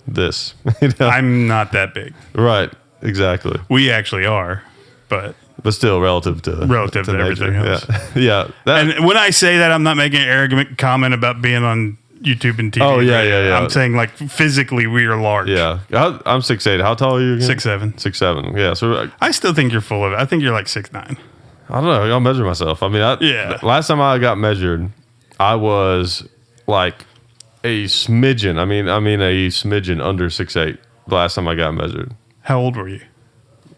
Speaker 3: this.
Speaker 2: I'm not that big.
Speaker 3: Right. Exactly.
Speaker 2: We actually are, but
Speaker 3: still relative to
Speaker 2: everything else.
Speaker 3: Yeah.
Speaker 2: And when I say that, I'm not making an arrogant comment about being on YouTube and TV.
Speaker 3: Oh yeah.
Speaker 2: I'm saying physically we are large.
Speaker 3: Yeah. I'm 6'8". How tall are you again?
Speaker 2: 6'7".
Speaker 3: 6'7". Yeah. So
Speaker 2: I still think you're full of it. I think you're like 6'9".
Speaker 3: I don't know. I'll measure myself. Last time I got measured, I was like a smidgen. I mean a smidgen under 6'8". The last time I got measured.
Speaker 2: How old were you?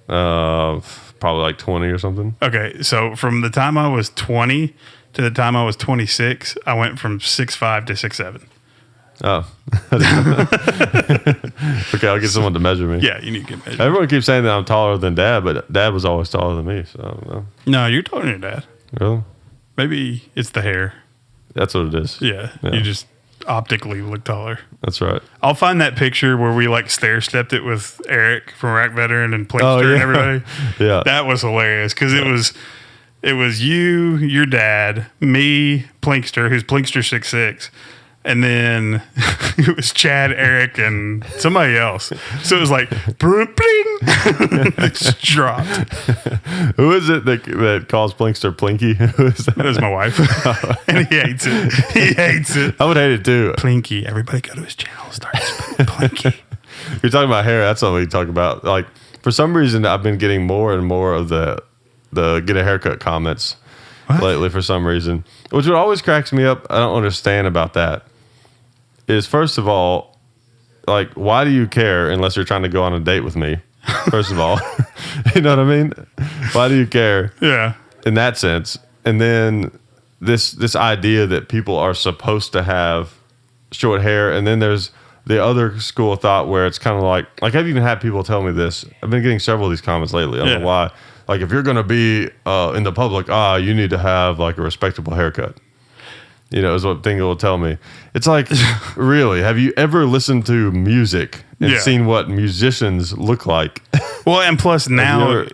Speaker 3: Probably like 20 or something.
Speaker 2: Okay, so from the time I was 20 to the time I was 26, I went from 6'5" to 6'7".
Speaker 3: Oh. Okay, I'll get someone to measure me.
Speaker 2: Yeah, you need to get measured.
Speaker 3: Everyone keeps saying that I'm taller than Dad, but Dad was always taller than me, so I don't know.
Speaker 2: No, you're taller than your dad.
Speaker 3: Really?
Speaker 2: Maybe it's the hair.
Speaker 3: That's what it is.
Speaker 2: Yeah. You just optically look taller.
Speaker 3: That's right.
Speaker 2: I'll find that picture where we stair-stepped it with Eric from Iraq Veteran and Plinkster and everybody.
Speaker 3: Yeah.
Speaker 2: That was hilarious because it was you, your dad, me, Plinkster, who's Plinkster 6'6", And then it was Chad, Eric, and somebody else. So it was like, bling, it just dropped.
Speaker 3: Who is it that calls Plinkster Plinky? Who is that?
Speaker 2: That was my wife. And he hates it. He hates it.
Speaker 3: I would hate it too.
Speaker 2: Plinky. Everybody go to his channel. Start spelling Plinky.
Speaker 3: You're talking about hair. That's what we talk about. Like, for some reason, I've been getting more and more of the get a haircut comments lately for some reason. Which what always cracks me up, I don't understand about that, is first of all, like, why do you care unless you're trying to go on a date with me? First of all, you know what I mean? Why do you care?
Speaker 2: Yeah.
Speaker 3: In that sense. And then this idea that people are supposed to have short hair, and then there's the other school of thought where it's kind of like I've even had people tell me this. I've been getting several of these comments lately. I don't know why. Like, if you're going to be in the public, you need to have like a respectable haircut. You know, is what thing will tell me. It's like, really, have you ever listened to music and seen what musicians look like?
Speaker 2: Well, and plus now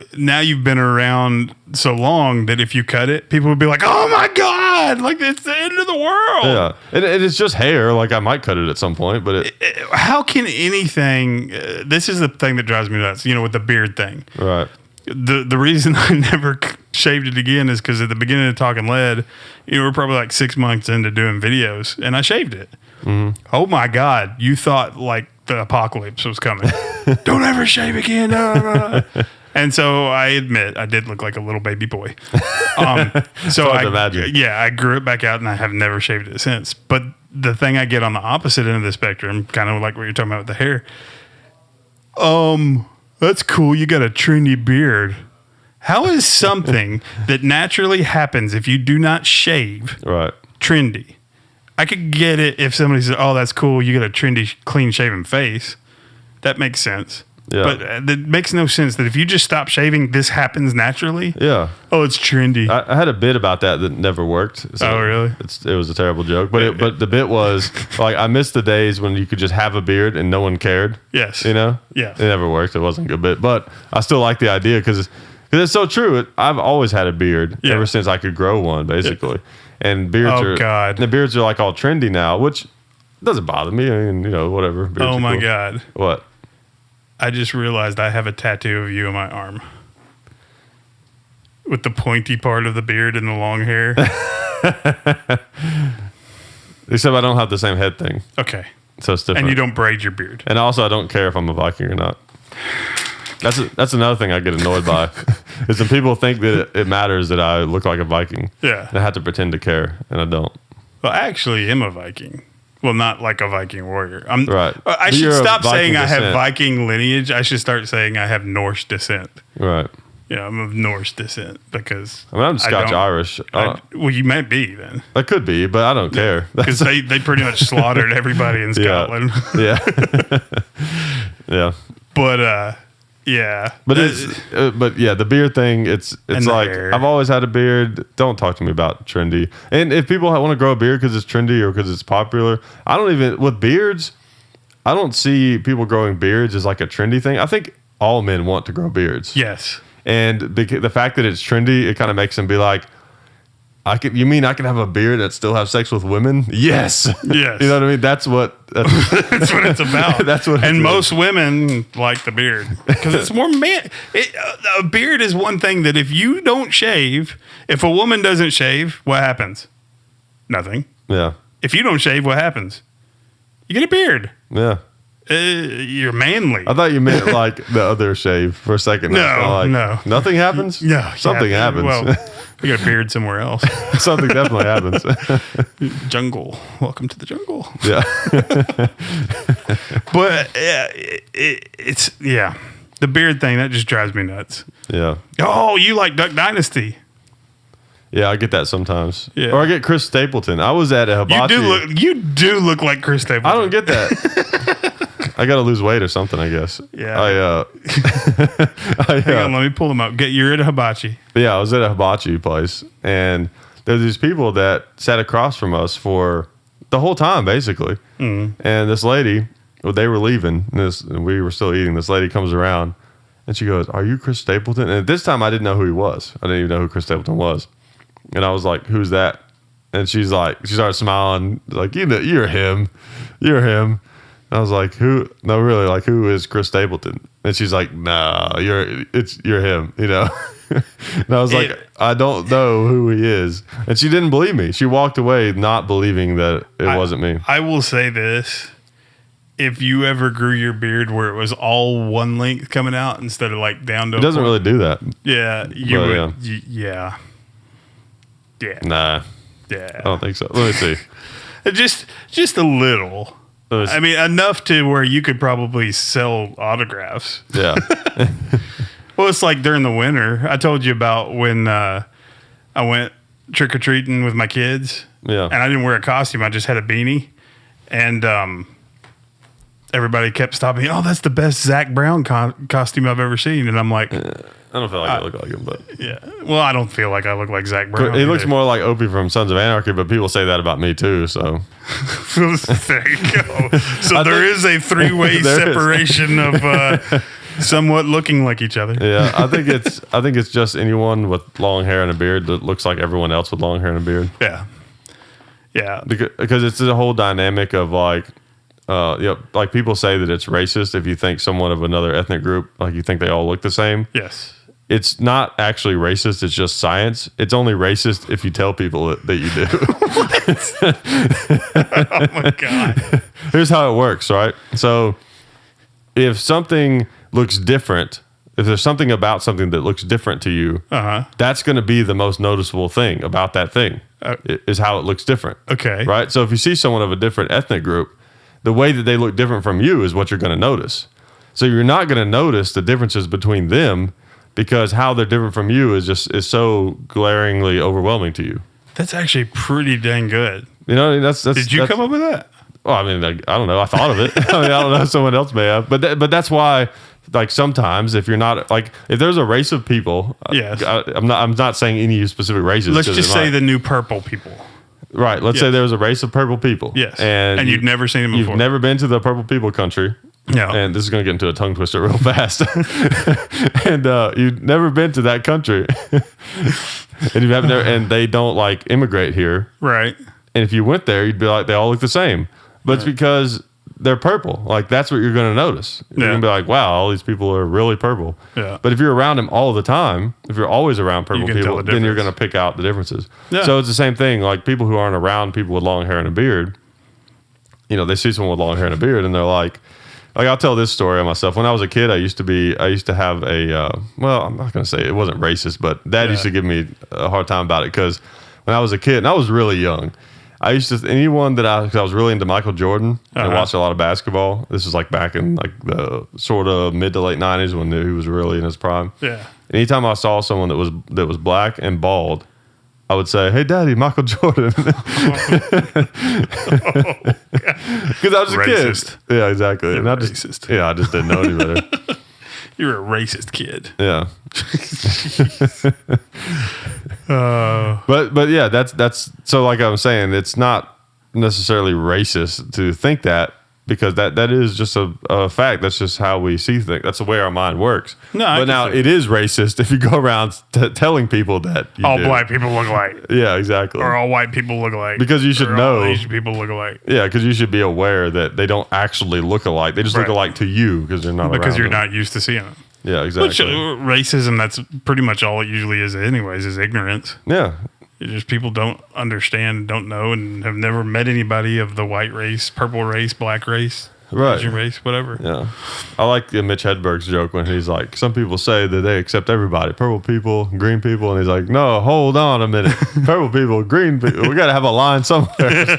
Speaker 2: you've been around so long that if you cut it, people would be like, "Oh my God, like it's the end of the world."
Speaker 3: Yeah, and it's just hair. Like, I might cut it at some point, but
Speaker 2: how can anything? This is the thing that drives me nuts. You know, with the beard thing.
Speaker 3: Right.
Speaker 2: The reason I never shaved it again is because at the beginning of Talking Lead, we're probably like 6 months into doing videos, and I shaved it. Mm-hmm. Oh my God, you thought like the apocalypse was coming. Don't ever shave again. No. And so I admit I did look like a little baby boy. So I grew it back out, and I have never shaved it since. But the thing I get on the opposite end of the spectrum, kind of like what you're talking about with the hair. That's cool. You got a trendy beard. How is something that naturally happens if you do not shave trendy? I could get it if somebody says, "Oh, that's cool. You got a trendy, clean-shaven face." That makes sense. Yeah. But it makes no sense that if you just stop shaving, this happens naturally.
Speaker 3: Yeah.
Speaker 2: Oh, it's trendy.
Speaker 3: I had a bit about that never worked. So
Speaker 2: really?
Speaker 3: It was a terrible joke. But the bit was, like, I missed the days when you could just have a beard and no one cared.
Speaker 2: Yes.
Speaker 3: You know?
Speaker 2: Yes.
Speaker 3: It never worked. It wasn't a good bit. But I still like the idea because it's so true. I've always had a beard ever since I could grow one, basically. And the beards are like all trendy now, which doesn't bother me. I mean, you know, whatever.
Speaker 2: Oh my God.
Speaker 3: What?
Speaker 2: I just realized I have a tattoo of you on my arm with the pointy part of the beard and the long hair.
Speaker 3: Except I don't have the same head thing.
Speaker 2: Okay.
Speaker 3: So it's different.
Speaker 2: And you don't braid your beard.
Speaker 3: And also, I don't care if I'm a Viking or not. That's another thing I get annoyed by. Is when people think that it matters that I look like a Viking.
Speaker 2: Yeah.
Speaker 3: And I have to pretend to care, and I don't.
Speaker 2: Well, I actually am a Viking. Well, not like a Viking warrior.
Speaker 3: Right.
Speaker 2: I should stop saying I have Viking lineage. I should start saying I have Norse descent.
Speaker 3: Right.
Speaker 2: Yeah, I'm of Norse descent because
Speaker 3: I'm Scotch-Irish.
Speaker 2: Well, you might be then.
Speaker 3: I could be, but I don't care.
Speaker 2: Because they pretty much slaughtered everybody in Scotland.
Speaker 3: Yeah. Yeah.
Speaker 2: But yeah.
Speaker 3: But the beard thing, it's like hair. I've always had a beard. Don't talk to me about trendy. And if people want to grow a beard because it's trendy or because it's popular, with beards, I don't see people growing beards as like a trendy thing. I think all men want to grow beards.
Speaker 2: Yes.
Speaker 3: And the fact that it's trendy, it kind of makes them be like, you mean I can have a beard and still have sex with women? Yes.
Speaker 2: Yes.
Speaker 3: You know what I mean? That's what
Speaker 2: it's about.
Speaker 3: That's what.
Speaker 2: And most women like the beard because it's more man. A beard is one thing that if you don't shave, if a woman doesn't shave, what happens? Nothing.
Speaker 3: Yeah.
Speaker 2: If you don't shave, what happens? You get a beard.
Speaker 3: Yeah.
Speaker 2: You're manly.
Speaker 3: I thought you meant like the other shave for a second.
Speaker 2: No.
Speaker 3: Nothing happens?
Speaker 2: No.
Speaker 3: Something happens.
Speaker 2: Well, you got a beard somewhere else.
Speaker 3: Something definitely happens.
Speaker 2: Jungle. Welcome to the jungle.
Speaker 3: Yeah.
Speaker 2: But it's the beard thing, that just drives me nuts.
Speaker 3: Yeah.
Speaker 2: Oh, you like Duck Dynasty.
Speaker 3: Yeah, I get that sometimes.
Speaker 2: Yeah.
Speaker 3: Or I get Chris Stapleton. I was at a hibachi.
Speaker 2: You do look like Chris Stapleton.
Speaker 3: I don't get that. I got to lose weight or something, I guess.
Speaker 2: Yeah. Hang on, let me pull them up. You're at a hibachi.
Speaker 3: Yeah, I was at a hibachi place, and there's these people that sat across from us for the whole time, basically. Mm-hmm. And this lady, they were leaving, and we were still eating. This lady comes around, and she goes, "Are you Chris Stapleton?" And at this time, I didn't know who he was. I didn't even know who Chris Stapleton was. And I was like, "Who's that?" And she started smiling, like, you're him. You're him. And I was like, who? No, really, like, who is Chris Stapleton? And she's like, no, you're him, And I was like, I don't know who he is. And she didn't believe me. She walked away not believing that it wasn't me.
Speaker 2: I will say this. If you ever grew your beard where it was all one length coming out instead of like down to
Speaker 3: It doesn't really do that.
Speaker 2: Yeah, you
Speaker 3: But,
Speaker 2: would.
Speaker 3: yeah.
Speaker 2: Yeah.
Speaker 3: Nah,
Speaker 2: Yeah.
Speaker 3: I don't think so. Let me see.
Speaker 2: Just a little.
Speaker 3: Let me see.
Speaker 2: I mean, enough to where you could probably sell autographs.
Speaker 3: Yeah.
Speaker 2: Well, it's like during the winter. I told you about when I went trick or treating with my kids.
Speaker 3: Yeah.
Speaker 2: And I didn't wear a costume. I just had a beanie, and everybody kept stopping me. Oh, that's the best Zach Brown costume I've ever seen. And I'm like,
Speaker 3: I don't feel like I look like him, but
Speaker 2: yeah. Well, I don't feel like I look like Zach Brown.
Speaker 3: he looks more like Opie from Sons of Anarchy, but people say that about me too. So
Speaker 2: There you go. So there is a three-way
Speaker 3: There is.
Speaker 2: separation of somewhat looking like each other.
Speaker 3: yeah, I think it's just anyone with long hair and a beard that looks like everyone else with long hair and a beard.
Speaker 2: Yeah. Yeah.
Speaker 3: Because it's a whole dynamic of like, like people say that it's racist if you think someone of another ethnic group, like you think they all look the same.
Speaker 2: Yes.
Speaker 3: It's not actually racist. It's just science. It's only racist if you tell people that you do.
Speaker 2: Oh my God.
Speaker 3: Here's how it works, right? So if something looks different, if there's something about something that looks different to you, that's going to be the most noticeable thing about that thing, is how it looks different.
Speaker 2: Okay.
Speaker 3: Right? So if you see someone of a different ethnic group, the way that they look different from you is what you're going to notice. So you're not going to notice the differences between them because how they're different from you is so glaringly overwhelming to you.
Speaker 2: That's actually pretty dang good.
Speaker 3: That's
Speaker 2: Did you come up with that?
Speaker 3: Well, I mean, like, I don't know. I thought of it. I mean, I don't know. Someone else may have, but that's why. Like sometimes, if you're not like, if there's a race of people,
Speaker 2: Yes.
Speaker 3: I'm not saying any specific races.
Speaker 2: Let's just say the new purple people.
Speaker 3: Right. Let's say there was a race of purple people.
Speaker 2: Yes.
Speaker 3: And
Speaker 2: you've never seen them before.
Speaker 3: You've never been to the purple people country.
Speaker 2: No.
Speaker 3: And this is going to get into a tongue twister real fast. And you've never been to that country, and they don't like immigrate here.
Speaker 2: Right.
Speaker 3: And if you went there, you'd be like, they all look the same. But it's because they're purple. Like, that's what you're going to notice. You're going to be like, wow, all these people are really purple.
Speaker 2: Yeah.
Speaker 3: But if you're around them all the time, if you're always around purple
Speaker 2: can tell
Speaker 3: people,
Speaker 2: the
Speaker 3: then you're
Speaker 2: difference.
Speaker 3: going to pick out the differences.
Speaker 2: Yeah.
Speaker 3: So it's the same thing. Like, people who aren't around people with long hair and a beard, they see someone with long hair and a beard, and they're like, I'll tell this story of myself. When I was a kid, I used to have a, well, I'm not going to say it wasn't racist, but Dad used to give me a hard time about it because when I was a kid, and I was really young, anyone that because I was really into Michael Jordan and watched a lot of basketball. This was like back in like the sort of mid to late 90s when he was really in his prime.
Speaker 2: Yeah.
Speaker 3: Anytime I saw someone that was black and bald, I would say, "Hey, Daddy, Michael Jordan," because I was a
Speaker 2: Racist.
Speaker 3: kid. Yeah, exactly.
Speaker 2: You're
Speaker 3: and I
Speaker 2: racist.
Speaker 3: I just didn't know any better.
Speaker 2: You're a racist kid.
Speaker 3: Yeah. But yeah, that's so like I was saying, it's not necessarily racist to think that because that is just a fact. That's just how we see things. That's the way our mind works.
Speaker 2: No,
Speaker 3: but now it is racist if you go around telling people that
Speaker 2: All black people look alike.
Speaker 3: Yeah, exactly.
Speaker 2: Or all white people look alike.
Speaker 3: Because you should
Speaker 2: or
Speaker 3: know.
Speaker 2: all Asian people look alike.
Speaker 3: Yeah, because you should be aware that they don't actually look alike. They just look
Speaker 2: Right.
Speaker 3: alike to you because they're not
Speaker 2: Because
Speaker 3: around
Speaker 2: you're
Speaker 3: them.
Speaker 2: not used to seeing them.
Speaker 3: Yeah, exactly.
Speaker 2: Which racism, that's pretty much all it usually is anyways, is ignorance.
Speaker 3: Yeah.
Speaker 2: It's just people don't understand, don't know, and have never met anybody of the white race, purple race, black race,
Speaker 3: Right.
Speaker 2: Asian race, whatever.
Speaker 3: Yeah. I like Mitch Hedberg's joke when he's like, some people say that they accept everybody, purple people, green people. And he's like, no, hold on a minute. Purple people, green people. We got to have a line somewhere.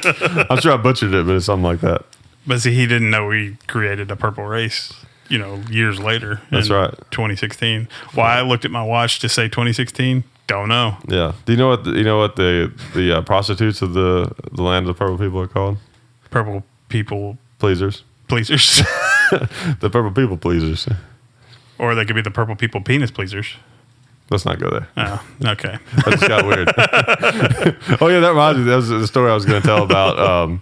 Speaker 3: I'm sure I butchered it, but it's something like that.
Speaker 2: But see, he didn't know we created a purple race, years later.
Speaker 3: That's
Speaker 2: in
Speaker 3: right.
Speaker 2: 2016. Why I looked at my watch to say 2016, don't know.
Speaker 3: Yeah. Do you know what the prostitutes of the land of the purple people are called?
Speaker 2: Purple people
Speaker 3: Pleasers.
Speaker 2: pleasers.
Speaker 3: The purple people pleasers.
Speaker 2: Or they could be the purple people penis pleasers.
Speaker 3: Let's not go there.
Speaker 2: Oh, okay.
Speaker 3: That just got weird. Oh yeah, that reminds me. That was the story I was going to tell about.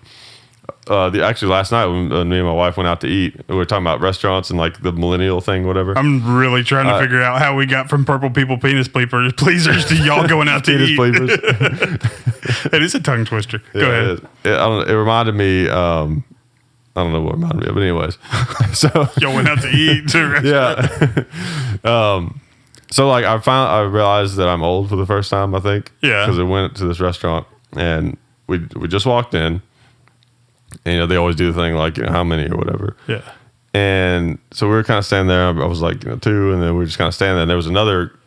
Speaker 3: actually last night when me and my wife went out to eat, we were talking about restaurants and like the millennial thing, whatever.
Speaker 2: I'm really trying to figure out how we got from purple people penis pleasers to y'all going out to eat. It is a tongue twister. Go ahead.
Speaker 3: It reminded me. I don't know what it reminded me of, but anyways. So
Speaker 2: y'all went out to eat to a restaurant.
Speaker 3: Yeah. So like I realized that I'm old for the first time, I think.
Speaker 2: Yeah.
Speaker 3: Because I went to this restaurant and we just walked in. And, you know, they always do the thing like, you know, how many or whatever.
Speaker 2: Yeah.
Speaker 3: And so we were kind of standing there. I was like, you know, 2, and then we were just kind of standing there. And there was another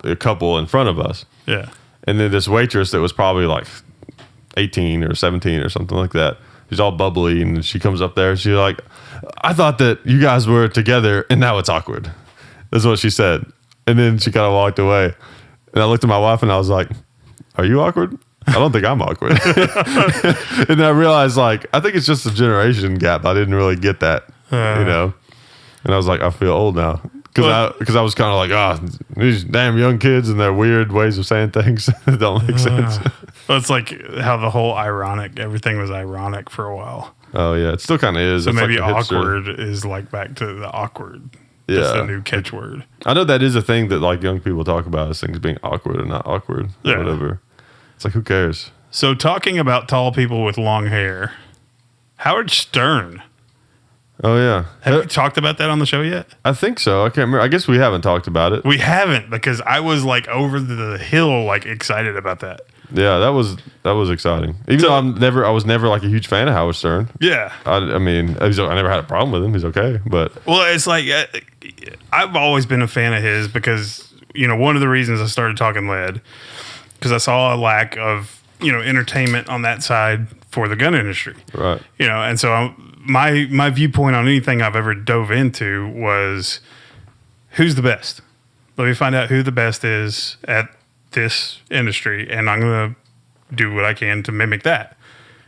Speaker 3: a couple in front of us.
Speaker 2: Yeah.
Speaker 3: And then this waitress that was probably like 18 or 17 or something like that. She's all bubbly, and she comes up there and she's like, I thought that you guys were together, and now it's awkward. That's what she said. And then she kind of walked away. And I looked at my wife and I was like, are you awkward? I don't think I'm awkward. And then I realized, like, I think it's just a generation gap. I didn't really get that, you know? And I was like, I feel old now. Because I was kind of like, these damn young kids and their weird ways of saying things that don't make sense.
Speaker 2: Well, it's like how the whole everything was ironic for a while.
Speaker 3: Oh, yeah. It still kind of is.
Speaker 2: So
Speaker 3: it's
Speaker 2: maybe
Speaker 3: like
Speaker 2: awkward is like back to the awkward.
Speaker 3: Yeah.
Speaker 2: That's the new catchword.
Speaker 3: I know that is a thing that like young people talk about, is things being awkward or not awkward or whatever. It's like, who cares?
Speaker 2: So talking about tall people with long hair, Howard Stern.
Speaker 3: Oh, yeah.
Speaker 2: Have you talked about that on the show yet?
Speaker 3: I think so. I can't remember. I guess we haven't talked about it.
Speaker 2: We haven't, because I was like over the hill, like excited about that.
Speaker 3: Yeah, that was exciting. Even though I was never like a huge fan of Howard Stern.
Speaker 2: Yeah.
Speaker 3: I mean, I never had a problem with him. He's okay, but
Speaker 2: well, it's like I've always been a fan of his because, you know, one of the reasons I started talking lead, because I saw a lack of, you know, entertainment on that side for the gun industry.
Speaker 3: Right.
Speaker 2: You know, and so my viewpoint on anything I've ever dove into was, who's the best? Let me find out who the best is at this industry, and I'm going to do what I can to mimic that.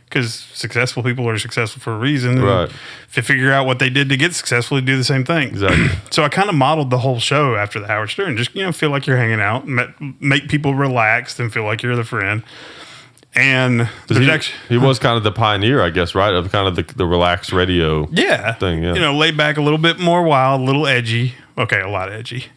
Speaker 2: Because successful people are successful for a reason.
Speaker 3: Right.
Speaker 2: If you figure out what they did to get successful, you do the same thing.
Speaker 3: Exactly.
Speaker 2: So I kind of modeled the whole show after the Howard Stern. Just, you know, feel like you're hanging out, make people relaxed and feel like you're the friend. And
Speaker 3: he was kind of the pioneer, I guess, right? Of kind of the relaxed radio thing. Yeah.
Speaker 2: You know, laid back, a little bit more wild, a little edgy. Okay, a lot edgy.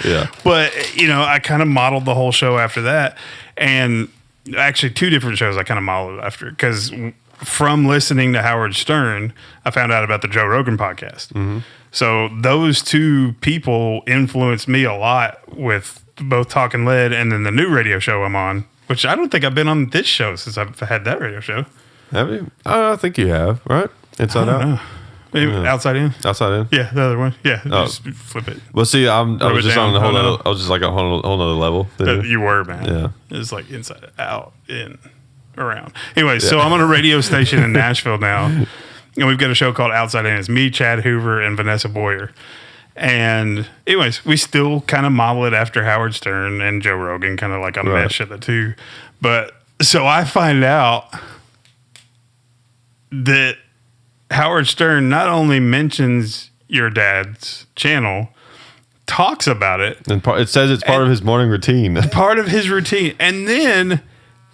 Speaker 3: Yeah.
Speaker 2: But, you know, I kind of modeled the whole show after that. And actually 2 different shows I kind of modeled after, because from listening to Howard Stern, I found out about the Joe Rogan podcast. Mm-hmm. So those 2 people influenced me a lot with both Talking Lead and then the new radio show I'm on, which I don't think I've been on this show since I've had that radio show.
Speaker 3: Have you? I think you have, right? Inside Out?
Speaker 2: Maybe Outside In?
Speaker 3: Outside In?
Speaker 2: Yeah, the other one. Yeah, just flip it.
Speaker 3: Well, see, I was just on a whole other, I was just like a whole other level.
Speaker 2: You were, man.
Speaker 3: Yeah.
Speaker 2: It's like inside, out, in, around. Anyway, so I'm on a radio station in Nashville now, and we've got a show called Outside In. It's me, Chad Hoover, and Vanessa Boyer. And anyways, we still kind of model it after Howard Stern and Joe Rogan, kind of like a mesh of the 2. But so I find out that Howard Stern not only mentions your dad's channel, talks about it.
Speaker 3: And it says it's part of his morning routine.
Speaker 2: Part of his routine. And then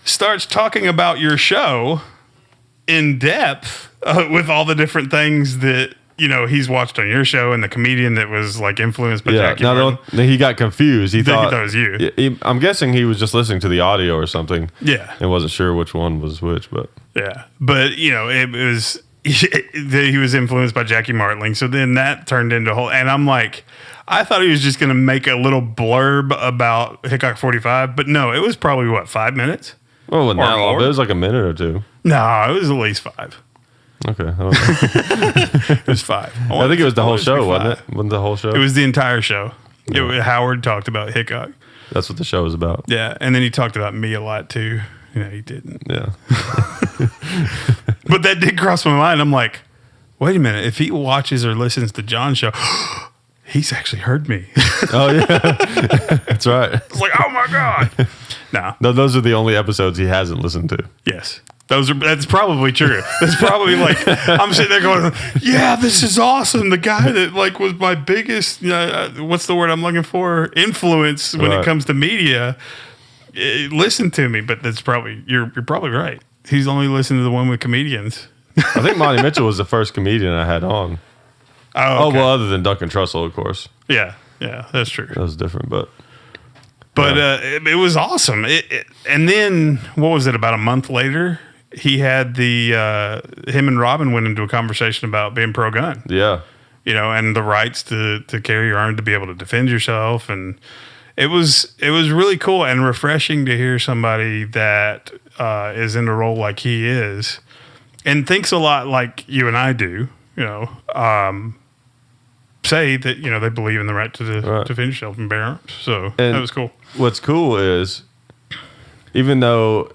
Speaker 2: starts talking about your show in depth with all the different things that, you know, he's watched on your show, and the comedian that was like influenced by Jackie Martin.
Speaker 3: He got confused. He thought
Speaker 2: it was you.
Speaker 3: I'm guessing he was just listening to the audio or something.
Speaker 2: Yeah.
Speaker 3: And wasn't sure which one was which, but.
Speaker 2: Yeah. But, you know, it was... he was influenced by Jackie Martling. So then that turned into a whole... And I'm like... I thought he was just going to make a little blurb about Hickok 45. But no, it was probably, 5 minutes?
Speaker 3: Well, it wasn't that long, but it was like a minute or 2.
Speaker 2: No, it was at least 5.
Speaker 3: Okay. I don't know.
Speaker 2: It was 5.
Speaker 3: I think it was the whole show, wasn't it? Wasn't the whole show?
Speaker 2: It was the entire show. Howard talked about Hickok.
Speaker 3: That's what the show was about.
Speaker 2: Yeah. And then he talked about me a lot, too. You know, he didn't.
Speaker 3: Yeah.
Speaker 2: But that did cross my mind. I'm like, wait a minute. If he watches or listens to John's show, he's actually heard me.
Speaker 3: Oh, yeah. That's right.
Speaker 2: It's like, oh, my God.
Speaker 3: No, those are the only episodes he hasn't listened to.
Speaker 2: Yes. That's probably true. That's probably like, I'm sitting there going, yeah, this is awesome. The guy that like was my biggest, what's the word I'm looking for? Influence when it comes to media. Listen to me, but that's probably, you're probably right. He's only listened to the one with comedians.
Speaker 3: I think Monty Mitchell was the first comedian I had on.
Speaker 2: Oh, okay.
Speaker 3: well, other than Duncan Trussell, of course.
Speaker 2: Yeah, that's true.
Speaker 3: That was different, but
Speaker 2: it was awesome. And then what was it? About a month later, he had him and Robin went into a conversation about being pro-gun.
Speaker 3: yeah.
Speaker 2: And the rights to carry your arm, to be able to defend yourself, and it was really cool and refreshing to hear somebody that is in a role like he is, and thinks a lot like you and I do. Say that they believe in the right to defend yourself and bear arms. So that was cool.
Speaker 3: What's cool is, even though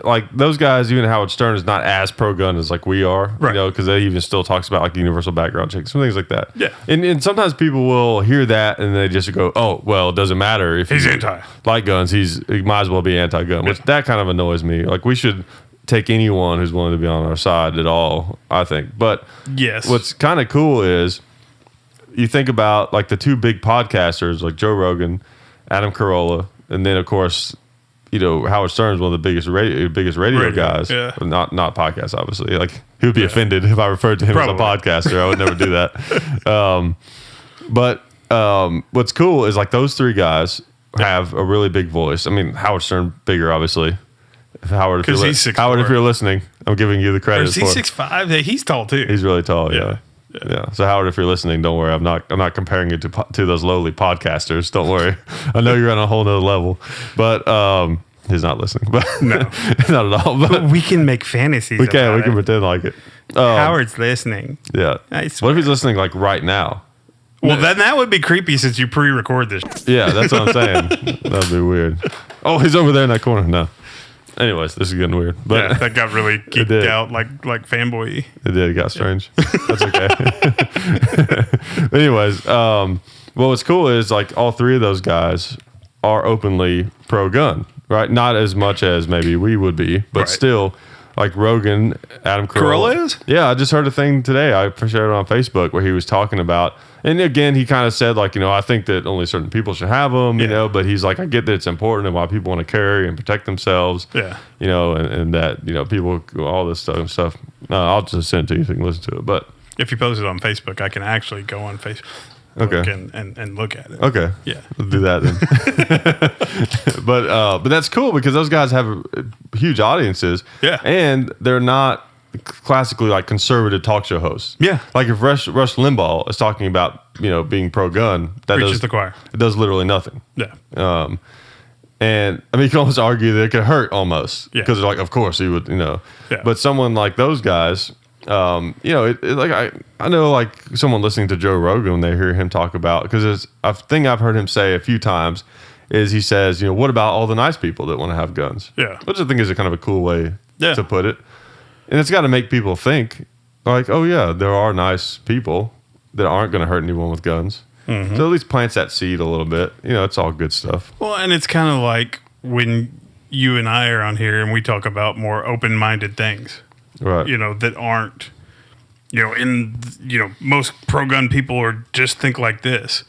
Speaker 3: like those guys, even Howard Stern is not as pro-gun as like we are,
Speaker 2: right?
Speaker 3: Because they even still talks about like universal background checks, some things like that.
Speaker 2: Yeah.
Speaker 3: And sometimes people will hear that and they just go, "Oh, well, it doesn't matter if
Speaker 2: he's anti
Speaker 3: like guns. He might as well be anti-gun," which that kind of annoys me. Like we should take anyone who's willing to be on our side at all, I think. But
Speaker 2: yes,
Speaker 3: what's kind of cool is you think about like the two big podcasters like Joe Rogan, Adam Carolla, and then of course, Howard Stern's one of the biggest radio guys.
Speaker 2: Yeah.
Speaker 3: Not podcasts, obviously. Like he would be offended if I referred to him as a podcaster. I would never do that. But what's cool is like those three guys have a really big voice. I mean, Howard Stern bigger, obviously. Howard, if you're listening, I'm giving you the credit.
Speaker 2: Or is he 6'5"? He's tall too.
Speaker 3: He's really tall. Yeah. So Howard, if you're listening, don't worry. I'm not comparing it to those lowly podcasters. Don't worry. I know you're on a whole nother level, but he's not listening. But
Speaker 2: no,
Speaker 3: not at all. But
Speaker 2: we can make fantasies.
Speaker 3: We can pretend like it.
Speaker 2: Howard's listening.
Speaker 3: Yeah. What if he's listening like right now?
Speaker 2: Well, then that would be creepy since you pre-record this.
Speaker 3: Yeah, that's what I'm saying. That'd be weird. Oh, he's over there in that corner. No. Anyways, this is getting weird. But
Speaker 2: yeah, that got really geeked out, like fanboy-y.
Speaker 3: It did. It got strange. That's okay. Anyways, what's cool is like all three of those guys are openly pro-gun, right? Not as much as maybe we would be, but still, like Rogan, Adam Carolla
Speaker 2: is?
Speaker 3: Yeah, I just heard a thing today. I shared it on Facebook where he was talking about. And again, he kind of said, like, I think that only certain people should have them, but he's like, I get that it's important and why people want to carry and protect themselves, and that, people, all this stuff. I'll just send it to you so you can listen to it. But
Speaker 2: if you post it on Facebook, I can actually go on Facebook and look at it.
Speaker 3: Okay.
Speaker 2: Yeah.
Speaker 3: We'll do that then. But that's cool because those guys have huge audiences.
Speaker 2: Yeah.
Speaker 3: And they're not classically like conservative talk show hosts.
Speaker 2: Yeah.
Speaker 3: Like if Rush Limbaugh is talking about, being pro-gun, that
Speaker 2: preaches the choir.
Speaker 3: It does literally nothing.
Speaker 2: Yeah.
Speaker 3: And I mean, you can almost argue that it could hurt almost because they're like, of course he would,
Speaker 2: Yeah.
Speaker 3: But someone like those guys, like I know like someone listening to Joe Rogan when they hear him talk about, because it's a thing I've heard him say a few times is he says, what about all the nice people that want to have guns?
Speaker 2: Yeah.
Speaker 3: Which I think is a kind of a cool way to put it. And it's got to make people think like, oh yeah, there are nice people that aren't going to hurt anyone with guns. Mm-hmm. So at least plants that seed a little bit. It's all good stuff.
Speaker 2: Well, and it's kind of like when you and I are on here and we talk about more open-minded things,
Speaker 3: right?
Speaker 2: That aren't, most pro-gun people are just think like this.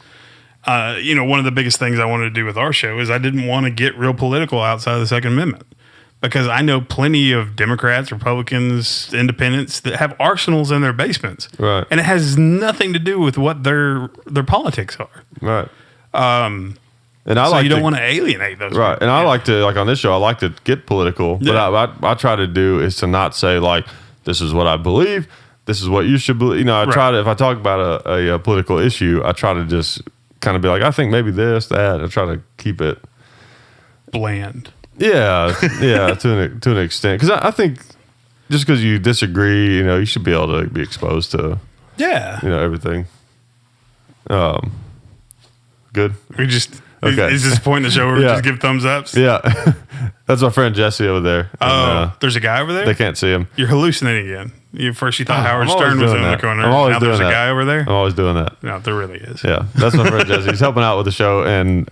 Speaker 2: One of the biggest things I wanted to do with our show is I didn't want to get real political outside of the Second Amendment. Because I know plenty of Democrats, Republicans, independents that have arsenals in their basements.
Speaker 3: Right.
Speaker 2: And it has nothing to do with what their politics are.
Speaker 3: Right.
Speaker 2: And you don't want to alienate those
Speaker 3: right.
Speaker 2: people.
Speaker 3: And I like to, like on this show, I like to get political.
Speaker 2: Yeah.
Speaker 3: But I try to do is to not say like, this is what I believe. This is what you should believe. I try to, if I talk about a political issue, I try to just kind of be like, I think maybe this, that. I try to keep it
Speaker 2: bland.
Speaker 3: Yeah, to an extent. Because I think just because you disagree, you should be able to be exposed to, everything. Good.
Speaker 2: We just is this point in the show where we just give thumbs ups?
Speaker 3: Yeah, that's my friend Jesse over there.
Speaker 2: And, there's a guy over there.
Speaker 3: They can't see him.
Speaker 2: You're hallucinating again. First you thought Howard Stern was in the corner.
Speaker 3: I'm always
Speaker 2: now
Speaker 3: doing
Speaker 2: there's
Speaker 3: that.
Speaker 2: a guy over there.
Speaker 3: I'm always doing that.
Speaker 2: No, there really is.
Speaker 3: Yeah, that's my friend Jesse. He's helping out with the show and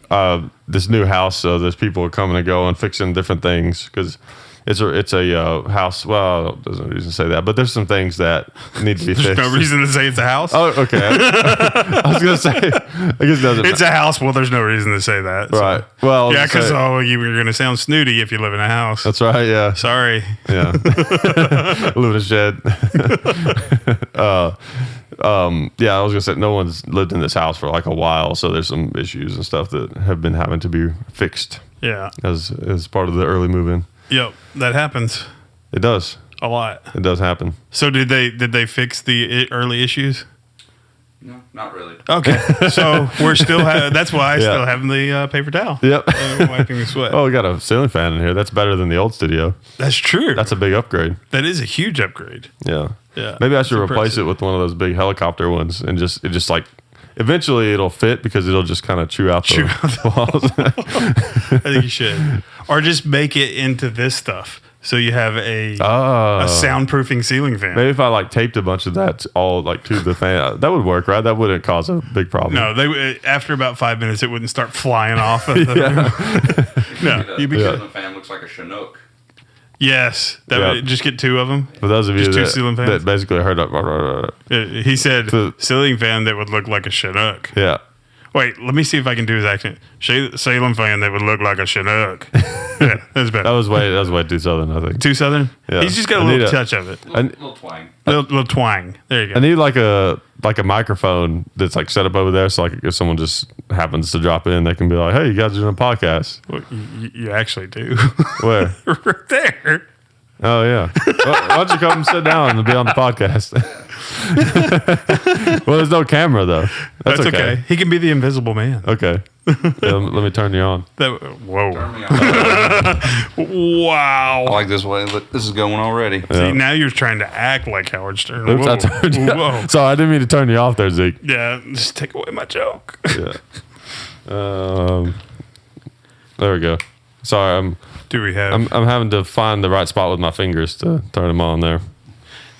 Speaker 3: this new house. So there's people coming and going, fixing different things because It's a house. Well, it doesn't reason to say that, but there's some things that need to be
Speaker 2: There's
Speaker 3: fixed.
Speaker 2: no reason to say it's a house.
Speaker 3: Oh, okay. I was gonna say, I guess it doesn't.
Speaker 2: It's a house. Well, there's no reason to say that. so.
Speaker 3: Right. Well,
Speaker 2: Yeah, because you're going to sound snooty if you live in a house.
Speaker 3: that's right. Yeah.
Speaker 2: Sorry.
Speaker 3: Yeah. Live in a shed. Yeah, I was gonna say no one's lived in this house for like a while, so there's some issues and stuff that have been having to be fixed
Speaker 2: Yeah.
Speaker 3: as part of the early move-in.
Speaker 2: Yep. That happens
Speaker 3: It does.
Speaker 2: a lot.
Speaker 3: It does happen.
Speaker 2: So did they fix the early issues?
Speaker 4: No, not really.
Speaker 2: Okay. So we're still that's why I
Speaker 3: Yeah.
Speaker 2: still have the paper towel.
Speaker 3: Yep.
Speaker 2: Wiping the sweat.
Speaker 3: Oh, we got a ceiling fan in here. That's better than the old studio.
Speaker 2: That's true.
Speaker 3: That's a big upgrade.
Speaker 2: That is a huge upgrade.
Speaker 3: Yeah.
Speaker 2: Yeah.
Speaker 3: Maybe I should
Speaker 2: It's
Speaker 3: replace it with one of those big helicopter ones and just like eventually it'll fit because it'll just kind of chew out the walls.
Speaker 2: I think you should. Or just make it into this stuff. So you have a soundproofing ceiling fan.
Speaker 3: Maybe if I like taped a bunch of that all like to the fan, that would work, right? That wouldn't cause a big problem.
Speaker 2: No, after about 5 minutes, it wouldn't start flying off. Of the No, you'd be
Speaker 4: The
Speaker 2: good.
Speaker 4: fan looks like a Chinook.
Speaker 2: Yes, that
Speaker 3: Yeah.
Speaker 2: would just get two of them.
Speaker 3: For those of you
Speaker 2: Just two ceiling fans?
Speaker 3: that basically heard up,
Speaker 2: He said
Speaker 3: So-
Speaker 2: ceiling fan that would look like a Chinook.
Speaker 3: yeah.
Speaker 2: Wait, let me see if I can do his accent. Ceiling fan that would look like a Chinook. Yeah, that's better.
Speaker 3: That was way too southern, I think.
Speaker 2: Too southern?
Speaker 3: Yeah.
Speaker 2: He's just got a
Speaker 3: I need
Speaker 2: little
Speaker 3: a-
Speaker 2: touch of it.
Speaker 4: Little twang.
Speaker 2: Little twang. There you go.
Speaker 3: I need like a microphone that's like set up over there, so like if someone just happens to drop in, they can be like, "Hey, you guys are doing a podcast?"
Speaker 2: Well, you actually do.
Speaker 3: Where?
Speaker 2: Right there.
Speaker 3: Oh yeah. Why don't you come sit down and be on the podcast? Well, there's no camera though.
Speaker 2: That's okay. He can be the invisible man.
Speaker 3: Okay. Yeah, let me turn you on.
Speaker 2: Whoa.
Speaker 4: Turn me on.
Speaker 2: Wow.
Speaker 4: I like this way. Look, this is going already.
Speaker 2: See, now you're trying to act like Howard Stern.
Speaker 3: Oops,
Speaker 2: Whoa.
Speaker 3: I turned you
Speaker 2: Whoa.
Speaker 3: Sorry, I didn't mean to turn you off there, Zeke.
Speaker 2: Yeah, just take away my joke.
Speaker 3: Yeah. There we go. Sorry,
Speaker 2: Do we have
Speaker 3: I'm having to find the right spot with my fingers to turn them on there.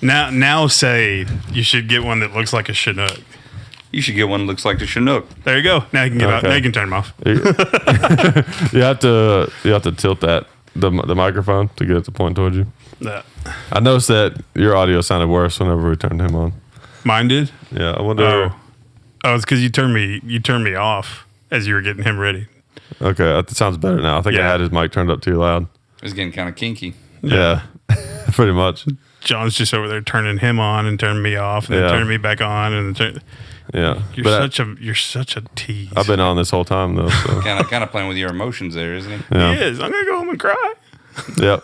Speaker 2: now? Say you should get one that looks like a Chinook.
Speaker 4: You should get one that looks like the Chinook.
Speaker 2: There you go. Now you can get out.
Speaker 3: Okay.
Speaker 2: Now you can turn them off.
Speaker 3: You have to tilt the microphone to get it to point towards you.
Speaker 2: Yeah.
Speaker 3: I noticed that your audio sounded worse whenever we turned him on.
Speaker 2: Mine did.
Speaker 3: Yeah, I wonder.
Speaker 2: Oh, it's because you turned me off as you were getting him ready.
Speaker 3: Okay, that sounds better now. I think I
Speaker 2: Yeah.
Speaker 3: had his mic turned up too loud.
Speaker 4: It's getting kind of kinky.
Speaker 3: Yeah, pretty much.
Speaker 2: John's just over there turning him on and turning me off and then
Speaker 3: Yeah.
Speaker 2: turning me back on and
Speaker 3: Yeah,
Speaker 2: you're such a tease.
Speaker 3: I've been on this whole time though. So.
Speaker 4: Kind of playing with your emotions there, isn't he?
Speaker 3: Yeah.
Speaker 2: He is. I'm gonna go home and cry.
Speaker 3: Yep.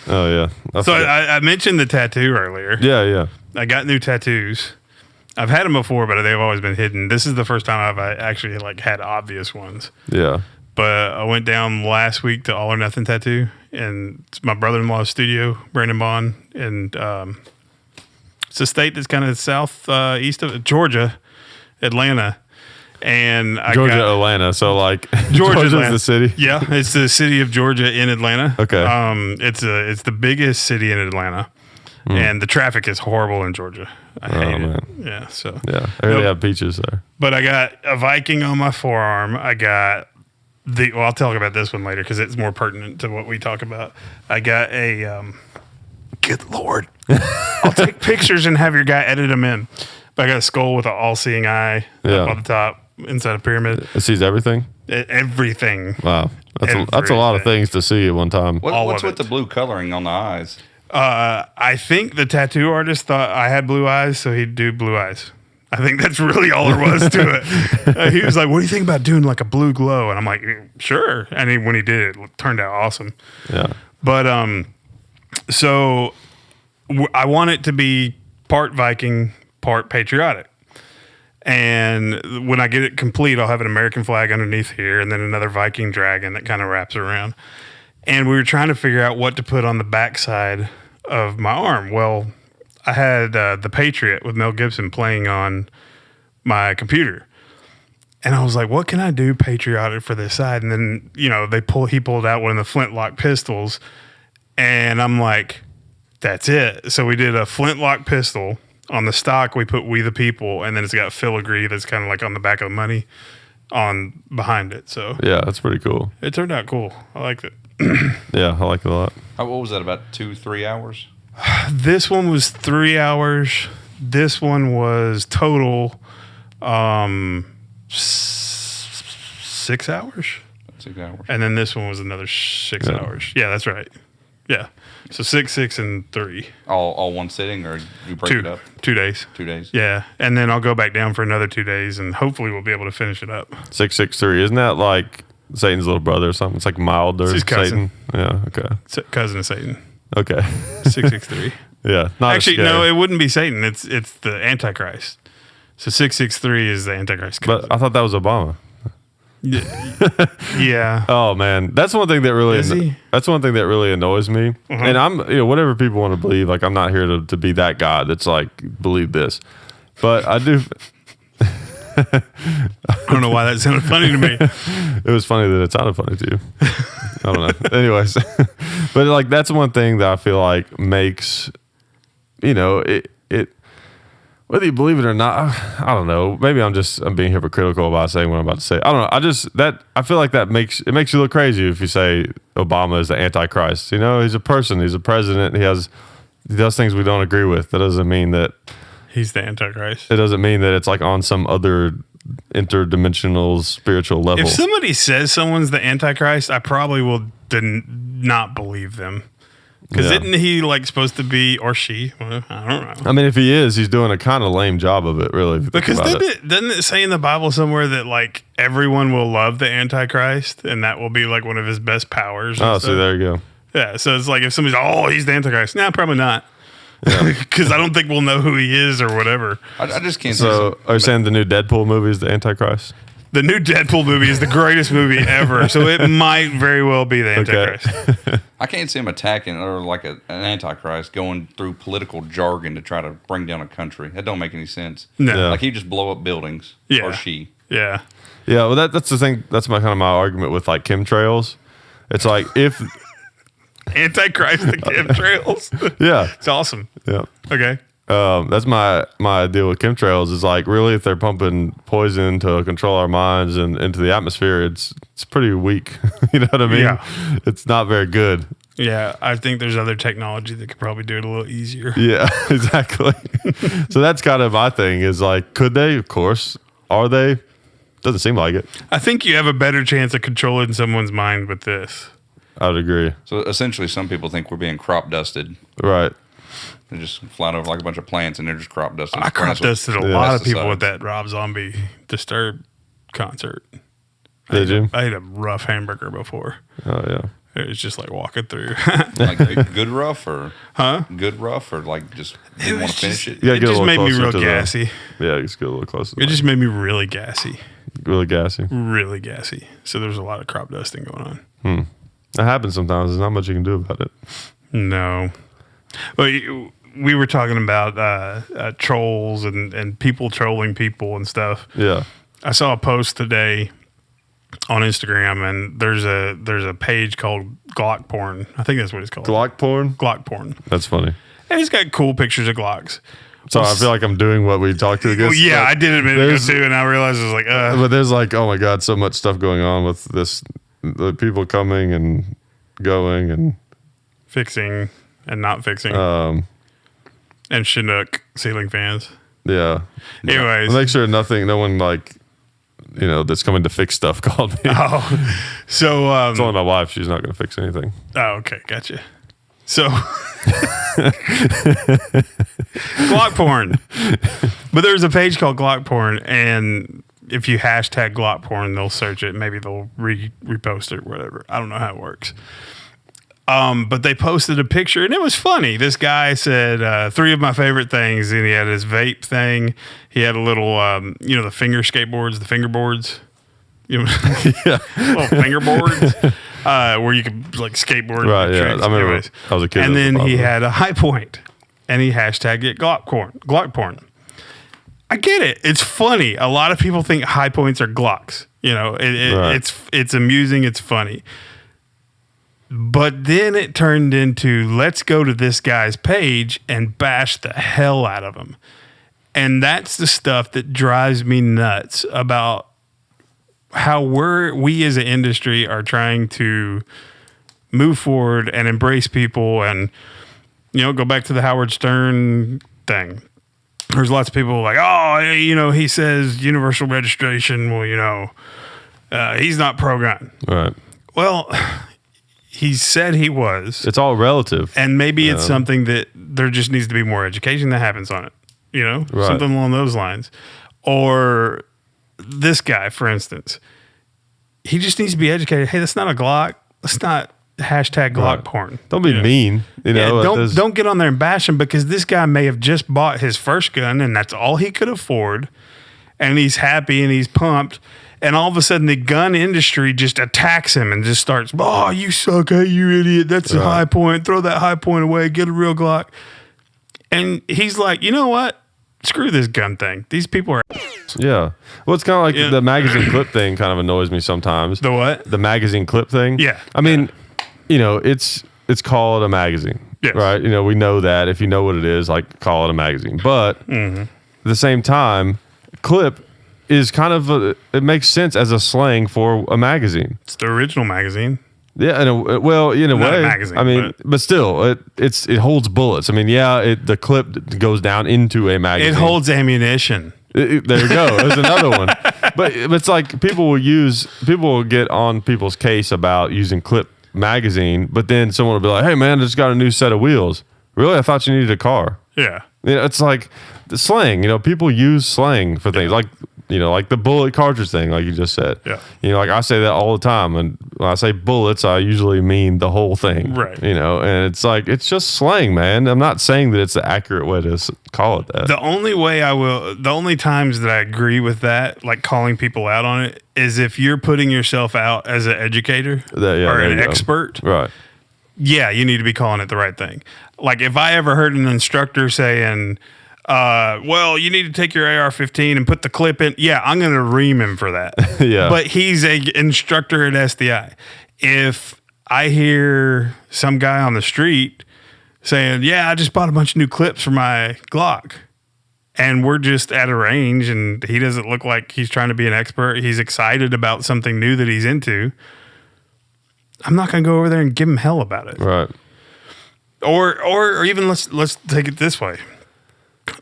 Speaker 3: Oh yeah.
Speaker 2: So I mentioned the tattoo earlier.
Speaker 3: yeah.
Speaker 2: I got new tattoos. I've had them before, but they've always been hidden. This is the first time I've actually like had obvious ones.
Speaker 3: Yeah.
Speaker 2: But I went down last week to All or Nothing Tattoo, and it's my brother-in-law's studio, Brandon Bond, and it's a state that's kind of east of Georgia, Atlanta, and I
Speaker 3: Georgia,
Speaker 2: got
Speaker 3: Atlanta. So like
Speaker 2: Georgia's
Speaker 3: Georgia's the city.
Speaker 2: Yeah, it's the city of Georgia in Atlanta.
Speaker 3: Okay.
Speaker 2: It's the biggest city in Atlanta, and the traffic is horrible in Georgia. I hate it.
Speaker 3: man.
Speaker 2: Yeah. So
Speaker 3: Yeah, I really
Speaker 2: Nope.
Speaker 3: have beaches there.
Speaker 2: But I got a Viking on my forearm. I got I'll talk about this one later because it's more pertinent to what we talk about. I got a, good Lord. I'll take pictures and have your guy edit them in. But I got a skull with an all-seeing eye
Speaker 3: Yeah.
Speaker 2: up on the top inside a pyramid.
Speaker 3: It sees everything.
Speaker 2: Everything.
Speaker 3: Wow, that's a lot of
Speaker 2: Everything.
Speaker 3: things to see at one time.
Speaker 2: All
Speaker 4: What's
Speaker 2: of
Speaker 4: with the
Speaker 2: it.
Speaker 4: blue coloring on the eyes?
Speaker 2: I think the tattoo artist thought I had blue eyes, so he'd do blue eyes. I think that's really all there was to it. He was like, "What do you think about doing like a blue glow?" And I'm like, "Sure." And when he did it, it turned out awesome.
Speaker 3: Yeah.
Speaker 2: But so I want it to be part Viking, part patriotic. And when I get it complete, I'll have an American flag underneath here, and then another Viking dragon that kind of wraps around. And we were trying to figure out what to put on the backside of my arm. Well, I had The Patriot with Mel Gibson playing on my computer. And I was like, what can I do patriotic for this side? And then, he pulled out one of the flintlock pistols. And I'm like, that's it. So we did a flintlock pistol. On the stock, we put We the People. And then it's got filigree that's kind of like on the back of the money. on behind it. So
Speaker 3: Yeah, that's pretty cool.
Speaker 2: it turned out cool. I liked it.
Speaker 3: Yeah, I like it a lot.
Speaker 4: What was that? About 2-3 hours?
Speaker 2: This one was 3 hours. This one was total 6 hours.
Speaker 4: 6 hours.
Speaker 2: And then this one was another 6 hours. Yeah, that's right. Yeah. So 6, 6, and 3.
Speaker 4: All one sitting, or you break it up?
Speaker 2: 2 days.
Speaker 4: 2 days.
Speaker 2: Yeah. And then I'll go back down for another 2 days, and hopefully we'll be able to finish it up.
Speaker 3: 663. Isn't that like Satan's little brother or something? It's like milder
Speaker 2: It's his cousin.
Speaker 3: Satan. Yeah. Okay.
Speaker 2: Cousin of Satan.
Speaker 3: Okay.
Speaker 2: 663.
Speaker 3: Yeah. Not
Speaker 2: Actually,
Speaker 3: as
Speaker 2: no,
Speaker 3: scary.
Speaker 2: it wouldn't be Satan. It's the Antichrist. So 663 is the Antichrist cousin.
Speaker 3: But I thought that was Obama.
Speaker 2: Yeah.
Speaker 3: Oh man, that's one thing that really
Speaker 2: Is he?
Speaker 3: that's one thing that really annoys me. And I'm whatever people want to believe. Like I'm not here to be that guy that's like believe this, but I do.
Speaker 2: I don't know why that sounded funny to me.
Speaker 3: It was funny that it sounded funny to you. I don't know. Anyways, but like that's one thing that I feel like makes it whether you believe it or not. I don't know. Maybe I'm being hypocritical about saying what I'm about to say. I don't know. I feel like that makes you look crazy if you say Obama is the Antichrist. He's a person. He's a president. He does things we don't agree with. That doesn't mean that
Speaker 2: He's the Antichrist.
Speaker 3: it doesn't mean that it's like on some other interdimensional spiritual level.
Speaker 2: If somebody says someone's the Antichrist, I probably will not believe them. Because
Speaker 3: Yeah.
Speaker 2: isn't he like supposed to be, or she? Well, I don't know.
Speaker 3: I mean, if he is, he's doing a kind of lame job of it, really. If you think
Speaker 2: Because
Speaker 3: about it.
Speaker 2: doesn't it say in the Bible somewhere that like everyone will love the Antichrist and that will be like one of his best powers? and
Speaker 3: Oh,
Speaker 2: stuff?
Speaker 3: see, there you go.
Speaker 2: Yeah, so it's like if somebody's, he's the Antichrist. No, probably not. Because I don't think we'll know who he is or whatever.
Speaker 4: I just can't see
Speaker 3: So, are you saying the new Deadpool movie is the Antichrist?
Speaker 2: The new Deadpool movie is the greatest movie ever, so it might very well be the Antichrist.
Speaker 4: I can't see him attacking or like an Antichrist going through political jargon to try to bring down a country. That don't make any sense.
Speaker 2: No.
Speaker 3: Yeah.
Speaker 4: Like he just blow up buildings.
Speaker 2: Yeah.
Speaker 4: Or she.
Speaker 2: Yeah.
Speaker 3: Yeah, well, that's the thing. That's my argument with like chemtrails. It's like if
Speaker 2: Antichrist the chemtrails.
Speaker 3: yeah,
Speaker 2: It's awesome.
Speaker 3: yeah.
Speaker 2: Okay.
Speaker 3: That's my deal with chemtrails is like really if they're pumping poison to control our minds and into the atmosphere, it's pretty weak. You know what I mean?
Speaker 2: Yeah.
Speaker 3: It's not very good.
Speaker 2: Yeah, I think there's other technology that could probably do it a little easier.
Speaker 3: Yeah, exactly. So that's kind of my thing is like, could they? Of course. Are they? Doesn't seem like it.
Speaker 2: I think you have a better chance of controlling someone's mind with this.
Speaker 3: I would agree.
Speaker 4: So essentially, some people think we're being crop dusted.
Speaker 3: Right.
Speaker 4: They're just flying over like a bunch of plants and they're just crop dusted.
Speaker 2: I crop dusted a
Speaker 3: Yeah.
Speaker 2: lot of people
Speaker 4: Pesticides.
Speaker 2: with that Rob Zombie Disturbed concert.
Speaker 3: Did you?
Speaker 2: I ate a rough hamburger before.
Speaker 3: Oh yeah.
Speaker 2: It was just like walking through.
Speaker 4: Like good rough or good rough or like just didn't want to finish it.
Speaker 3: Yeah,
Speaker 2: It
Speaker 3: get a
Speaker 2: just
Speaker 3: little
Speaker 2: made me
Speaker 3: closer
Speaker 2: real
Speaker 3: to the-
Speaker 2: gassy.
Speaker 3: Yeah, just get a little closer. To
Speaker 2: It just made me really gassy.
Speaker 3: really gassy.
Speaker 2: Really gassy. So there's a lot of crop dusting going on.
Speaker 3: That happens sometimes. There's not much you can do about it.
Speaker 2: No. Well, we were talking about trolls and people trolling people and stuff.
Speaker 3: Yeah.
Speaker 2: I saw a post today on Instagram, and there's a page called Glock Porn. I think that's what it's called.
Speaker 3: Glock porn?
Speaker 2: Glock Porn.
Speaker 3: That's funny.
Speaker 2: And it's got cool pictures of Glocks.
Speaker 3: So I feel like I'm doing what we talked to
Speaker 2: Well,
Speaker 3: against.
Speaker 2: yeah, I did it a minute ago
Speaker 3: there's-
Speaker 2: too, and I realized it was like,
Speaker 3: But there's like, oh my God, so much stuff going on with this. The people coming and going and
Speaker 2: fixing and not fixing,
Speaker 3: um,
Speaker 2: and Chinook ceiling fans.
Speaker 3: yeah.
Speaker 2: Anyways,
Speaker 3: Make sure no one like, that's coming to fix stuff called me.
Speaker 2: so
Speaker 3: It's only my wife. She's not going to fix anything.
Speaker 2: okay, gotcha. So Glock Porn, but there's a page called Glock Porn, and if you hashtag Glock Porn, they'll search it. Maybe they'll repost it or whatever. I don't know how it works. But they posted a picture, and it was funny. This guy said 3 of my favorite things, and he had his vape thing. He had a little, the finger skateboards, the fingerboards. Little fingerboards where you could like skateboard.
Speaker 3: Right, yeah.
Speaker 2: tricks.
Speaker 3: I remember
Speaker 2: Anyways.
Speaker 3: I was a kid.
Speaker 2: And
Speaker 3: that was
Speaker 2: then he
Speaker 3: popular.
Speaker 2: had a high point, and he hashtagged it Glock porn. I get it. It's funny. A lot of people think high points are Glocks.
Speaker 3: Right.
Speaker 2: It's amusing. It's funny. But then it turned into let's go to this guy's page and bash the hell out of him. And that's the stuff that drives me nuts about how we as an industry are trying to move forward and embrace people, and go back to the Howard Stern thing. There's lots of people like, oh, he says universal registration. Well, he's not pro-gun.
Speaker 3: Right.
Speaker 2: Well, he said he was.
Speaker 3: It's all relative.
Speaker 2: And maybe it's something that there just needs to be more education that happens on it.
Speaker 3: Right.
Speaker 2: Something along those lines. Or this guy, for instance, he just needs to be educated. Hey, that's not a Glock. Let's not hashtag Glock porn.
Speaker 3: Don't be mean.
Speaker 2: Don't get on there and bash him, because this guy may have just bought his first gun and that's all he could afford. And he's happy and he's pumped. And all of a sudden, the gun industry just attacks him and just starts, oh, you suck. Hey, you idiot. That's a high point. Throw that high point away. Get a real Glock. And he's like, you know what? Screw this gun thing. These people are.
Speaker 3: Yeah. Well, it's kind of like the magazine clip thing kind of annoys me sometimes.
Speaker 2: The what?
Speaker 3: The magazine clip thing.
Speaker 2: Yeah.
Speaker 3: I mean, it's called a magazine.
Speaker 2: Yes.
Speaker 3: Right? We know that. If you know what it is, like, call it a magazine. But at the same time, clip is kind of it makes sense as a slang for a magazine.
Speaker 2: It's the original magazine.
Speaker 3: Yeah, in a way.
Speaker 2: Not a magazine,
Speaker 3: I mean, but still, it holds bullets. I mean, the clip goes down into a magazine.
Speaker 2: It holds ammunition.
Speaker 3: There you go. There's another one. But it's like people will get on people's case about using clip magazine, but then someone will be like, "Hey, man, I just got a new set of wheels." Really? I thought you needed a car.
Speaker 2: Yeah.
Speaker 3: It's like the slang. People use slang for things like the bullet cartridge thing, like you just said.
Speaker 2: Yeah.
Speaker 3: Like I say that all the time, and when I say bullets, I usually mean the whole thing.
Speaker 2: Right.
Speaker 3: And it's like it's just slang, man. I'm not saying that it's the accurate way to call it that.
Speaker 2: The only times that I agree with that, like calling people out on it, is if you're putting yourself out as an educator or an expert.
Speaker 3: Right.
Speaker 2: Yeah, you need to be calling it the right thing. Like if I ever heard an instructor saying, well, you need to take your AR-15 and put the clip in. Yeah, I'm going to ream him for that.
Speaker 3: Yeah.
Speaker 2: But he's a instructor at SDI. If I hear some guy on the street saying, yeah, I just bought a bunch of new clips for my Glock, and we're just at a range and he doesn't look like he's trying to be an expert, he's excited about something new that he's into, I'm not going to go over there and give him hell about it.
Speaker 3: Right.
Speaker 2: Or even let's take it this way.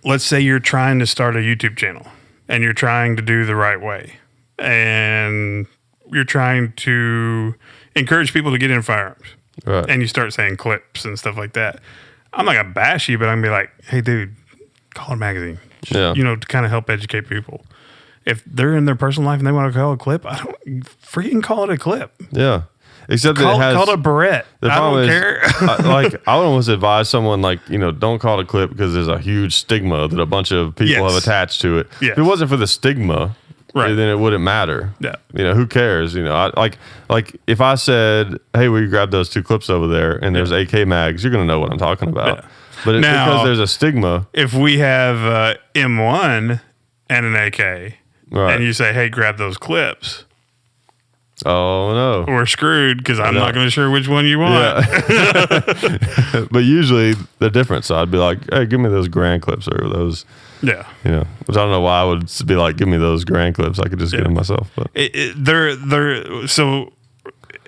Speaker 2: Let's say you're trying to start a YouTube channel and you're trying to do the right way and you're trying to encourage people to get in firearms.
Speaker 3: Right.
Speaker 2: And you start saying clips and stuff like that. I'm not going to bash you, but I'm going to be like, hey, dude, call it a magazine.
Speaker 3: Yeah.
Speaker 2: To kind of help educate people. If they're in their personal life and they want to call it a clip, I don't freaking call it a clip.
Speaker 3: Yeah. Except that
Speaker 2: call it a Barrette. I don't care.
Speaker 3: I would almost advise someone don't call it a clip because there's a huge stigma that a bunch of people have attached to it.
Speaker 2: Yes.
Speaker 3: If it wasn't for the stigma, then it wouldn't matter.
Speaker 2: Yeah.
Speaker 3: Who cares? Like if I said, "Hey, will you grab those 2 clips over there?" and there's AK mags, you're gonna know what I'm talking about. Yeah. But it's because there's a stigma.
Speaker 2: If we have M1 and an AK, and you say, "Hey, grab those clips."
Speaker 3: Oh no,
Speaker 2: we're screwed because I'm not going to sure which one you want.
Speaker 3: Yeah. But usually they're different, so I'd be like, "Hey, give me those Grand clips or those."
Speaker 2: Yeah,
Speaker 3: which I don't know why I would be like, "Give me those Grand clips." I could just get them myself. But
Speaker 2: they're so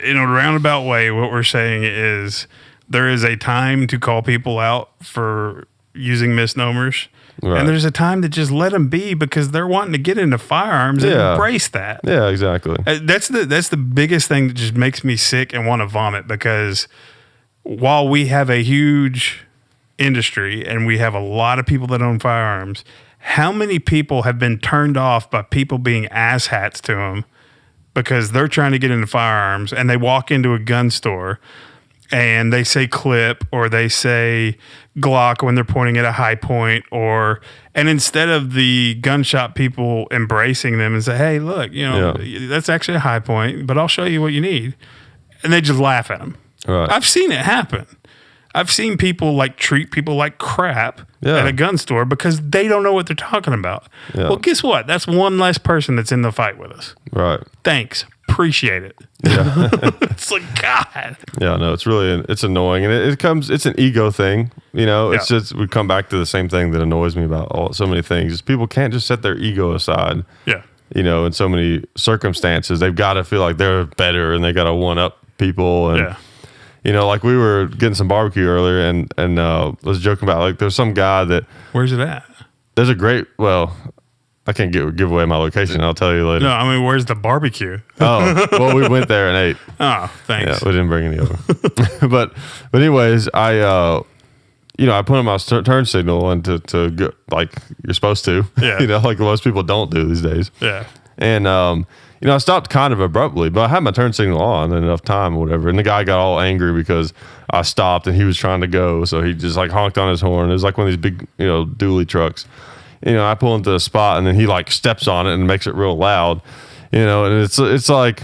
Speaker 2: in a roundabout way. What we're saying is there is a time to call people out for using misnomers. Right. And there's a time to just let them be because they're wanting to get into firearms and embrace that.
Speaker 3: Yeah, exactly.
Speaker 2: That's the biggest thing that just makes me sick and want to vomit, because while we have a huge industry and we have a lot of people that own firearms, how many people have been turned off by people being asshats to them because they're trying to get into firearms and they walk into a gun store and they say clip or they say Glock when they're pointing at a high point, and instead of the gun shop people embracing them and say, hey, look, that's actually a high point, but I'll show you what you need. And they just laugh at them.
Speaker 3: Right.
Speaker 2: I've seen it happen. I've seen people treat people like crap at a gun store because they don't know what they're talking about. Yeah. Well, guess what? That's one less person that's in the fight with us.
Speaker 3: Right.
Speaker 2: Thanks. Appreciate it. Yeah. It's like, God.
Speaker 3: Yeah, no, it's annoying. And it's an ego thing. It's just, we come back to the same thing that annoys me about so many things is people can't just set their ego aside.
Speaker 2: Yeah.
Speaker 3: in so many circumstances, they've got to feel like they're better and they got to one up people. And, like we were getting some barbecue earlier and was joking about like there's some guy that.
Speaker 2: Where's it at?
Speaker 3: There's a great, I can't give away my location. I'll tell you later.
Speaker 2: No, I mean, where's the barbecue?
Speaker 3: Oh, well, we went there and ate.
Speaker 2: Oh, thanks.
Speaker 3: Yeah, we didn't bring any over. but anyways, I put on my turn signal and to go, like you're supposed to.
Speaker 2: Yeah.
Speaker 3: Like most people don't do these days.
Speaker 2: Yeah.
Speaker 3: And I stopped kind of abruptly, but I had my turn signal on enough time or whatever. And the guy got all angry because I stopped and he was trying to go, so he just like honked on his horn. It was like one of these big, dually trucks. I pull into the spot and then he like steps on it and makes it real loud, and it's like,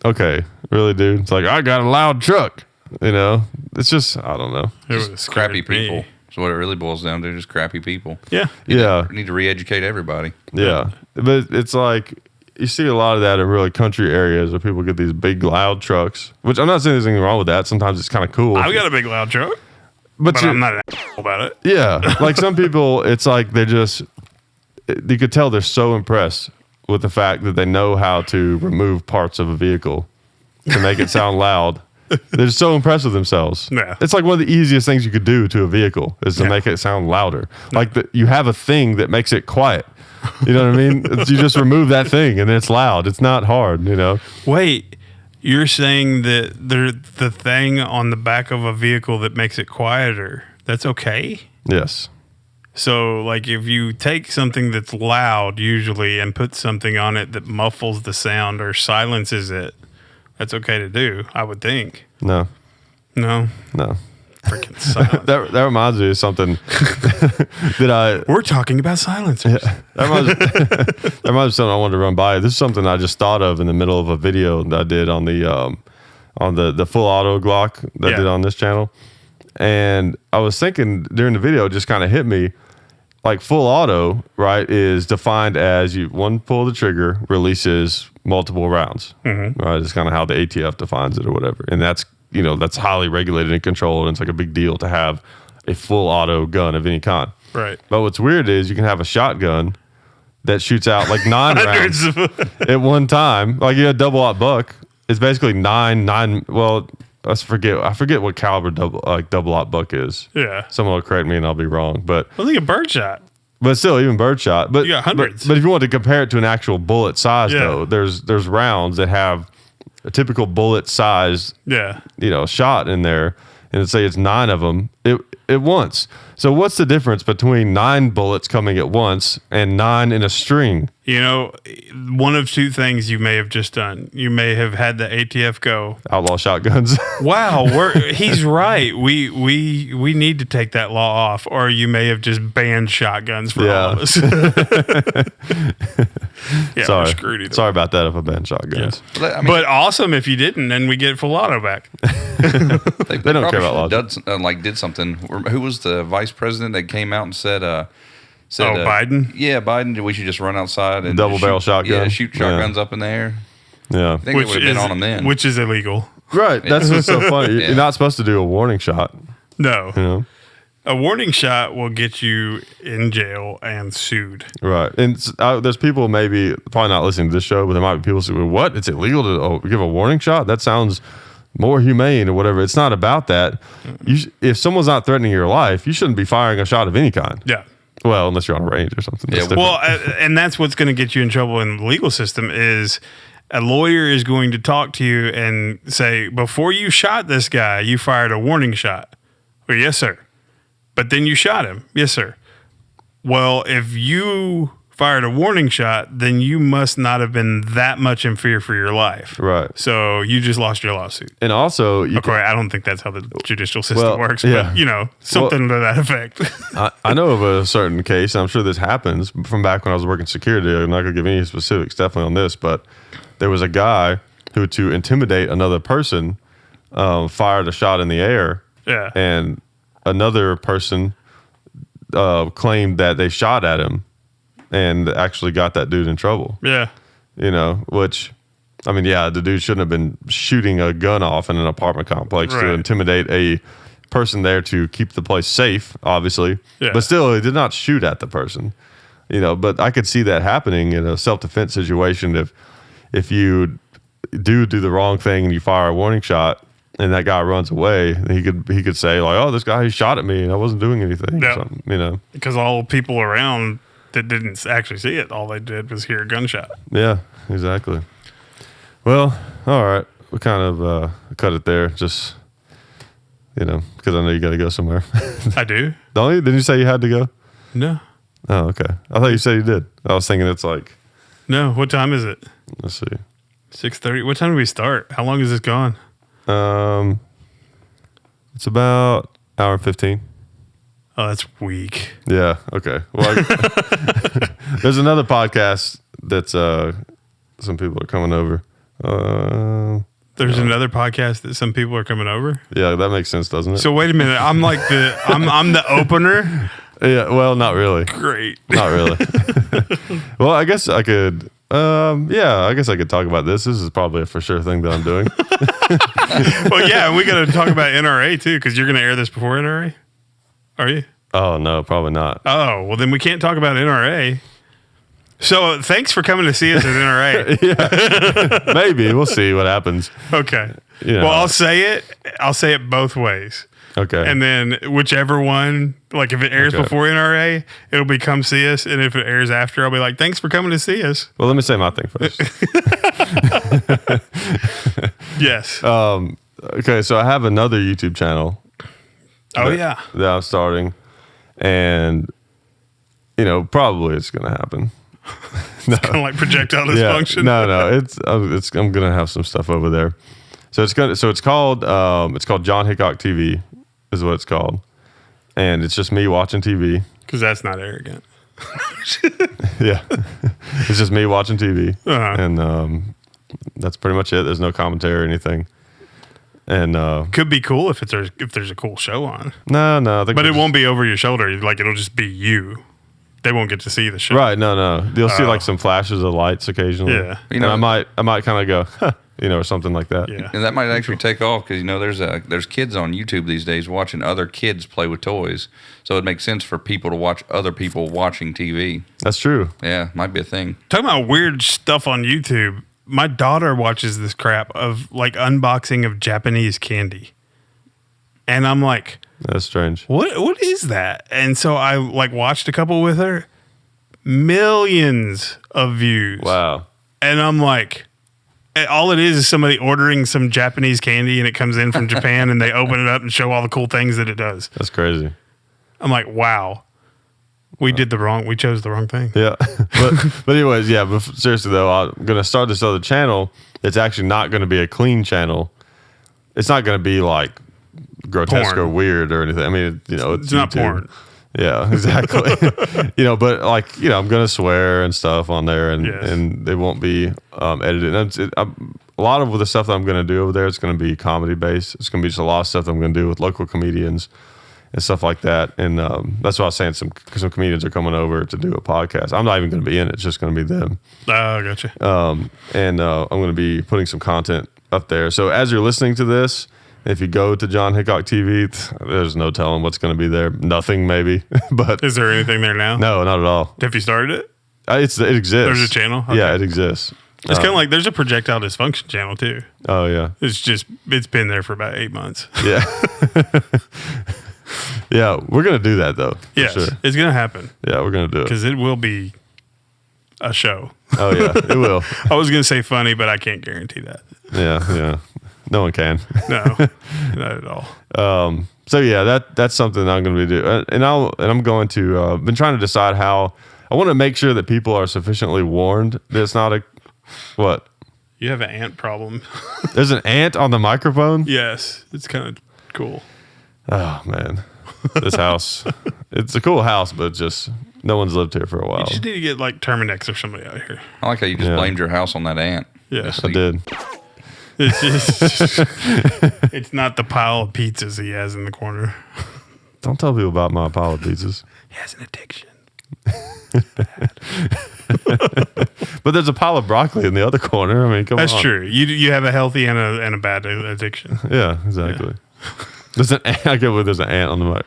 Speaker 3: okay, really, dude? It's like, I got a loud truck, it's just, I don't know.
Speaker 2: It was
Speaker 4: Crappy people. That's what it really boils down to, just crappy people.
Speaker 2: Yeah.
Speaker 3: Yeah.
Speaker 4: We need to re-educate everybody.
Speaker 3: Yeah. But it's like, you see a lot of that in really country areas where people get these big loud trucks, which I'm not saying there's anything wrong with that. Sometimes it's kind of cool.
Speaker 2: I've got a big loud truck. But I'm not an asshole about it.
Speaker 3: Yeah. Like some people, it's like you could tell they're so impressed with the fact that they know how to remove parts of a vehicle to make it sound loud. They're so impressed with themselves.
Speaker 2: Yeah.
Speaker 3: It's like one of the easiest things you could do to a vehicle is to make it sound louder. Like you have a thing that makes it quiet. You know what I mean? You just remove that thing and it's loud. It's not hard,
Speaker 2: Wait. You're saying that the thing on the back of a vehicle that makes it quieter, that's okay?
Speaker 3: Yes.
Speaker 2: So, like, if you take something that's loud usually and put something on it that muffles the sound or silences it, that's okay to do, I would think.
Speaker 3: No.
Speaker 2: No?
Speaker 3: No.
Speaker 2: Freaking silence.
Speaker 3: that reminds me of something that
Speaker 2: We're talking about silencers.
Speaker 3: that reminds me of something I wanted to run by. This is something I just thought of in the middle of a video that I did on the full auto Glock that I did on this channel. And I was thinking during the video, it just kind of hit me, like full auto, right, is defined as one pull of the trigger releases multiple rounds, right? It's kind of how the ATF defines it or whatever. And that's highly regulated and controlled, and it's like a big deal to have a full auto gun of any kind.
Speaker 2: Right.
Speaker 3: But what's weird is you can have a shotgun that shoots out like 9 rounds at one time. Like a double-aught buck. It's basically nine. Well, I forget what caliber double-aught buck is.
Speaker 2: Yeah.
Speaker 3: Someone will correct me and I'll be wrong. But
Speaker 2: I think a birdshot.
Speaker 3: But still, even birdshot. But
Speaker 2: you got hundreds.
Speaker 3: But if you want to compare it to an actual bullet size, though, there's rounds that have a typical bullet size, shot in there, and say it's 9 of them at once. So what's the difference between 9 bullets coming at once and 9 in a string?
Speaker 2: One of two things you may have just done. You may have had the ATF go
Speaker 3: Outlaw shotguns.
Speaker 2: Wow, he's right. We need to take that law off, or you may have just banned shotguns for all of us.
Speaker 3: Sorry.
Speaker 2: we're screwed either.
Speaker 3: Sorry about that if I banned shotguns.
Speaker 2: Yeah. But awesome if you didn't, then we get full auto back.
Speaker 4: They
Speaker 3: don't care about
Speaker 4: logic. Did something. Who was the vice president that came out and said
Speaker 2: Biden?
Speaker 4: Yeah, Biden. We should just run outside and
Speaker 3: double barrel shotgun.
Speaker 4: Yeah, shoot shotguns up in the air.
Speaker 3: Yeah,
Speaker 4: I think it would have been on them then.
Speaker 2: Which is illegal.
Speaker 3: Right. That's what's so funny. You're not supposed to do a warning shot.
Speaker 2: No. A warning shot will get you in jail and sued.
Speaker 3: Right. And there's people maybe probably not listening to this show, but there might be people saying, what? It's illegal to give a warning shot? That sounds more humane or whatever. It's not about that. If someone's not threatening your life, you shouldn't be firing a shot of any kind.
Speaker 2: Yeah.
Speaker 3: Well, unless you're on a range or something.
Speaker 4: Yeah.
Speaker 2: Well, and that's what's going to get you in trouble in the legal system is a lawyer is going to talk to you and say, before you shot this guy, you fired a warning shot. Well, yes, sir. But then you shot him. Yes, sir. Well, if you fired a warning shot, then you must not have been that much in fear for your life.
Speaker 3: Right.
Speaker 2: So you just lost your lawsuit.
Speaker 3: And also,
Speaker 2: I don't think that's how the judicial system works, but something to that effect.
Speaker 3: I know of a certain case, and I'm sure this happens from back when I was working security. I'm not going to give any specifics definitely on this, but there was a guy who, to intimidate another person, fired a shot in the air.
Speaker 2: Yeah.
Speaker 3: And another person claimed that they shot at him and actually got that dude in trouble.
Speaker 2: Yeah.
Speaker 3: Which, I mean, the dude shouldn't have been shooting a gun off in an apartment complex to intimidate a person there to keep the place safe, obviously.
Speaker 2: Yeah.
Speaker 3: But still, he did not shoot at the person. But I could see that happening in a self-defense situation if you do the wrong thing and you fire a warning shot and that guy runs away, he could say like, oh, this guy, he shot at me and I wasn't doing anything.
Speaker 2: Yeah.
Speaker 3: Or something,
Speaker 2: Because all people around that didn't actually see it, all they did was hear a gunshot.
Speaker 3: Yeah, exactly. Well, all right. We kind of cut it there just, because I know you got to go somewhere.
Speaker 2: I do?
Speaker 3: Don't you? Didn't you say you had to go?
Speaker 2: No.
Speaker 3: Oh, okay. I thought you said you did. I was thinking it's like,
Speaker 2: No. What time is it?
Speaker 3: let's see.
Speaker 2: 6:30. What time do we start? How long is this gone?
Speaker 3: It's about hour and 15.
Speaker 2: Oh, that's weak.
Speaker 3: Yeah. Okay. Well, there's another podcast that's some people are coming over.
Speaker 2: There's another podcast that some people are coming over.
Speaker 3: Yeah, that makes sense, doesn't it?
Speaker 2: So wait a minute. I'm like I'm the opener.
Speaker 3: Yeah. Well, not really.
Speaker 2: Great.
Speaker 3: Not really. Well, I guess I could. I guess I could talk about this. This is probably a for sure thing that I'm doing.
Speaker 2: Well, yeah, we got to talk about NRA too, because you're going to air this before NRA. Are you?
Speaker 3: Oh no, probably not.
Speaker 2: Oh, well, then we can't talk about NRA. So thanks for coming to see us at NRA.
Speaker 3: Yeah, maybe we'll see what happens.
Speaker 2: Okay.
Speaker 3: You know.
Speaker 2: Well, I'll say it both ways.
Speaker 3: Okay.
Speaker 2: And then whichever one, like if it airs
Speaker 3: Okay.
Speaker 2: before NRA, it'll be come see us. And if it airs after, I'll be like, thanks for coming to see us.
Speaker 3: Well, let me say my thing first.
Speaker 2: Yes.
Speaker 3: Okay, so I have another YouTube channel.
Speaker 2: Oh, yeah.
Speaker 3: That I'm starting, and probably it's gonna happen.
Speaker 2: Kind of like projectile dysfunction.
Speaker 3: No, it's I'm gonna have some stuff over there. So it's called John Hickok TV is what it's called, and it's just me watching TV.
Speaker 2: Because that's not arrogant.
Speaker 3: Yeah, it's just me watching TV,
Speaker 2: Uh-huh.
Speaker 3: and that's pretty much it. There's no commentary or anything, and
Speaker 2: Could be cool if there's a cool show on.
Speaker 3: no, I think
Speaker 2: But
Speaker 3: we're
Speaker 2: it won't be over your shoulder. Like, it'll just be you. They won't get to see the show.
Speaker 3: right. No, you'll see like some flashes of lights occasionally.
Speaker 2: Yeah.
Speaker 3: And I might kind of go, huh, or something like that.
Speaker 2: Yeah.
Speaker 4: And that might actually take off because there's kids on YouTube these days watching other kids play with toys, so it makes sense for people to watch other people watching TV.
Speaker 3: That's true.
Speaker 4: Yeah, might be a thing.
Speaker 2: Talking about weird stuff on YouTube, my daughter watches this crap of like unboxing of Japanese candy. And I'm like,
Speaker 3: That's strange.
Speaker 2: what is that? And so I like watched a couple with her. Millions of views.
Speaker 3: Wow.
Speaker 2: And I'm like, all it is somebody ordering some Japanese candy and it comes in from Japan and they open it up and show all the cool things that it does.
Speaker 3: That's crazy.
Speaker 2: I'm like, wow. We chose the wrong thing.
Speaker 3: Yeah. but anyways, yeah, but seriously though, I'm going to start this other channel. It's actually not going to be a clean channel. It's not going to be like grotesque
Speaker 2: Porn.
Speaker 3: or weird or anything. I mean,
Speaker 2: It's not
Speaker 3: YouTube.
Speaker 2: porn.
Speaker 3: Yeah, exactly. But like, I'm going to swear and stuff on there
Speaker 2: Yes.
Speaker 3: and they won't be edited. And a lot of the stuff that I'm going to do over there, it's going to be comedy based. It's going to be just a lot of stuff that I'm going to do with local comedians and stuff like that. And that's why I was saying some comedians are coming over to do a podcast. I'm not even going to be in it. It's just going to be them.
Speaker 2: Oh, gotcha.
Speaker 3: And I'm going to be putting some content up there. So as you're listening to this, if you go to John Hickok TV, there's no telling what's going to be there. Nothing, maybe. But
Speaker 2: Is there anything there now?
Speaker 3: no, not at all.
Speaker 2: Have you started it?
Speaker 3: It exists.
Speaker 2: There's a channel? Okay.
Speaker 3: Yeah, it exists.
Speaker 2: It's kind of like there's a projectile dysfunction channel too.
Speaker 3: Oh, yeah.
Speaker 2: It's been there for about 8 months.
Speaker 3: Yeah. Yeah, we're going to do that, though. For
Speaker 2: Yes,
Speaker 3: sure.
Speaker 2: it's going to happen
Speaker 3: Yeah, we're going to do it.
Speaker 2: because it will be a show.
Speaker 3: Oh, yeah, it will.
Speaker 2: I was going to say funny, but I can't guarantee that.
Speaker 3: Yeah. No one can.
Speaker 2: No, not at all.
Speaker 3: So yeah, that's something I'm going to be doing, and I'm going to been trying to decide how I want to make sure that people are sufficiently warned that it's not a what.
Speaker 2: You have an ant problem.
Speaker 3: There's an ant on the microphone.
Speaker 2: Yes, it's kind of cool.
Speaker 3: Oh man, this house. It's a cool house, but just no one's lived here for a while.
Speaker 2: You just need to get like Terminex or somebody out here.
Speaker 4: I like how you just
Speaker 3: Yeah.
Speaker 4: blamed your house on that ant.
Speaker 2: Yes,
Speaker 3: I did.
Speaker 2: It's just, it's not the pile of pizzas he has in the corner.
Speaker 3: Don't tell people about my pile of pizzas.
Speaker 2: He has an addiction.
Speaker 3: But there's a pile of broccoli in the other corner. I mean, come on.
Speaker 2: That's true. You have a healthy and a bad addiction.
Speaker 3: Yeah, exactly. There's an ant. I get where there's an ant on the mic.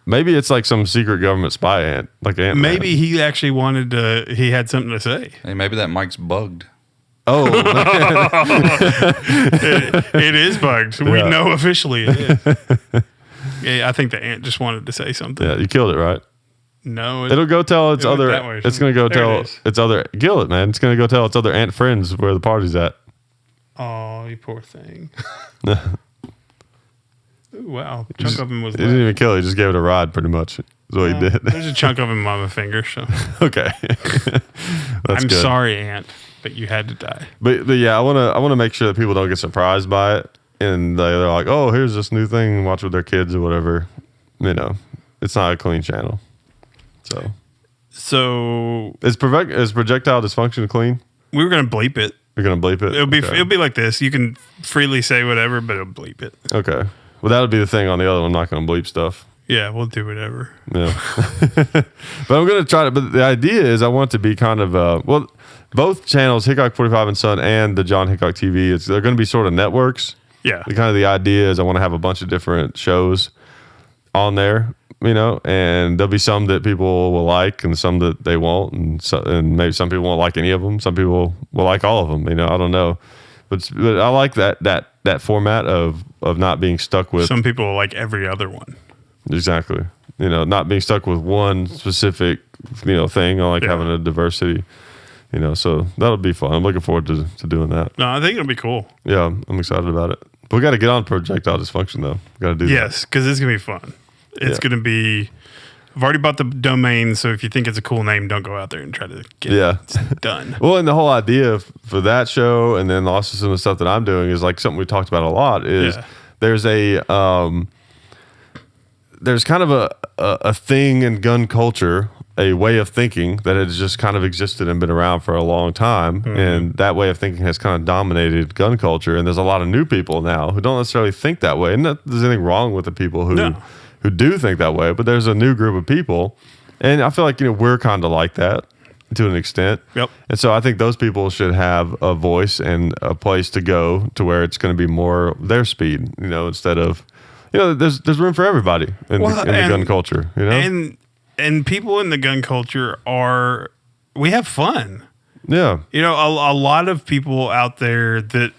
Speaker 3: Maybe it's like some secret government spy ant, like Ant-Man.
Speaker 2: Maybe he actually wanted to. He had something to say.
Speaker 4: Hey, maybe that mic's bugged.
Speaker 3: Oh,
Speaker 2: It is bugged. We
Speaker 3: Yeah.
Speaker 2: know officially it is. Yeah, I think the ant just wanted to say something.
Speaker 3: yeah, you killed it, right?
Speaker 2: No,
Speaker 3: It'll go tell its
Speaker 2: it went
Speaker 3: other.
Speaker 2: that way.
Speaker 3: It's gonna go
Speaker 2: There it
Speaker 3: tell
Speaker 2: is.
Speaker 3: its other. Kill it, man. It's gonna go tell its other ant friends where the party's at.
Speaker 2: Oh, you poor thing. Ooh, wow, a chunk of him was
Speaker 3: He didn't
Speaker 2: left.
Speaker 3: even kill it. He just gave it a ride, pretty much. Is what he did.
Speaker 2: There's a chunk of him on my finger. So
Speaker 3: Okay, that's
Speaker 2: I'm
Speaker 3: good.
Speaker 2: sorry, ant, but you had to die.
Speaker 3: But yeah, I wanna make sure that people don't get surprised by it, and they're like, oh, here's this new thing, watch with their kids or whatever. You know, it's not a clean channel. So is projectile dysfunction clean?
Speaker 2: We were gonna bleep it.
Speaker 3: You're gonna bleep it.
Speaker 2: It'll be like this. You can freely say whatever, but it'll bleep it.
Speaker 3: Okay. Well, that would be the thing on the other one. I'm not going to bleep stuff.
Speaker 2: Yeah, we'll do whatever.
Speaker 3: Yeah. But I'm going to try to. But the idea is I want it to be kind of, well, both channels, Hickok 45 and Son and the John Hickok TV, they're going to be sort of networks.
Speaker 2: Yeah.
Speaker 3: The idea is I want to have a bunch of different shows on there, you know, and there'll be some that people will like and some that they won't. And maybe some people won't like any of them. Some people will like all of them, you know, I don't know. But I like that format of not being stuck with.
Speaker 2: Some people like every other one.
Speaker 3: Exactly. You know, not being stuck with one specific, you know, thing. I like having a diversity, you know, so that'll be fun. I'm looking forward to doing that.
Speaker 2: No, I think it'll be cool.
Speaker 3: Yeah, I'm excited about it. But we got to get on projectile dysfunction, though. We got to do that.
Speaker 2: Yes, because it's going to be fun. It's going to be. I've already bought the domain, so if you think it's a cool name, don't go out there and try to get it done.
Speaker 3: Well, and the whole idea for that show, and then also some of the stuff that I'm doing is like something we talked about a lot. Is there's kind of a thing in gun culture, a way of thinking that has just kind of existed and been around for a long time, and that way of thinking has kind of dominated gun culture. And there's a lot of new people now who don't necessarily think that way, and there's anything wrong with the people who do think that way, but there's a new group of people, and I feel like, you know, we're kind of like that to an extent.
Speaker 2: Yep.
Speaker 3: And so I think those people should have a voice and a place to go to where it's going to be more their speed, you know, instead of, you know, there's room for everybody in the gun culture, you know?
Speaker 2: And people in the gun culture we have fun.
Speaker 3: Yeah.
Speaker 2: You know, a lot of people out there that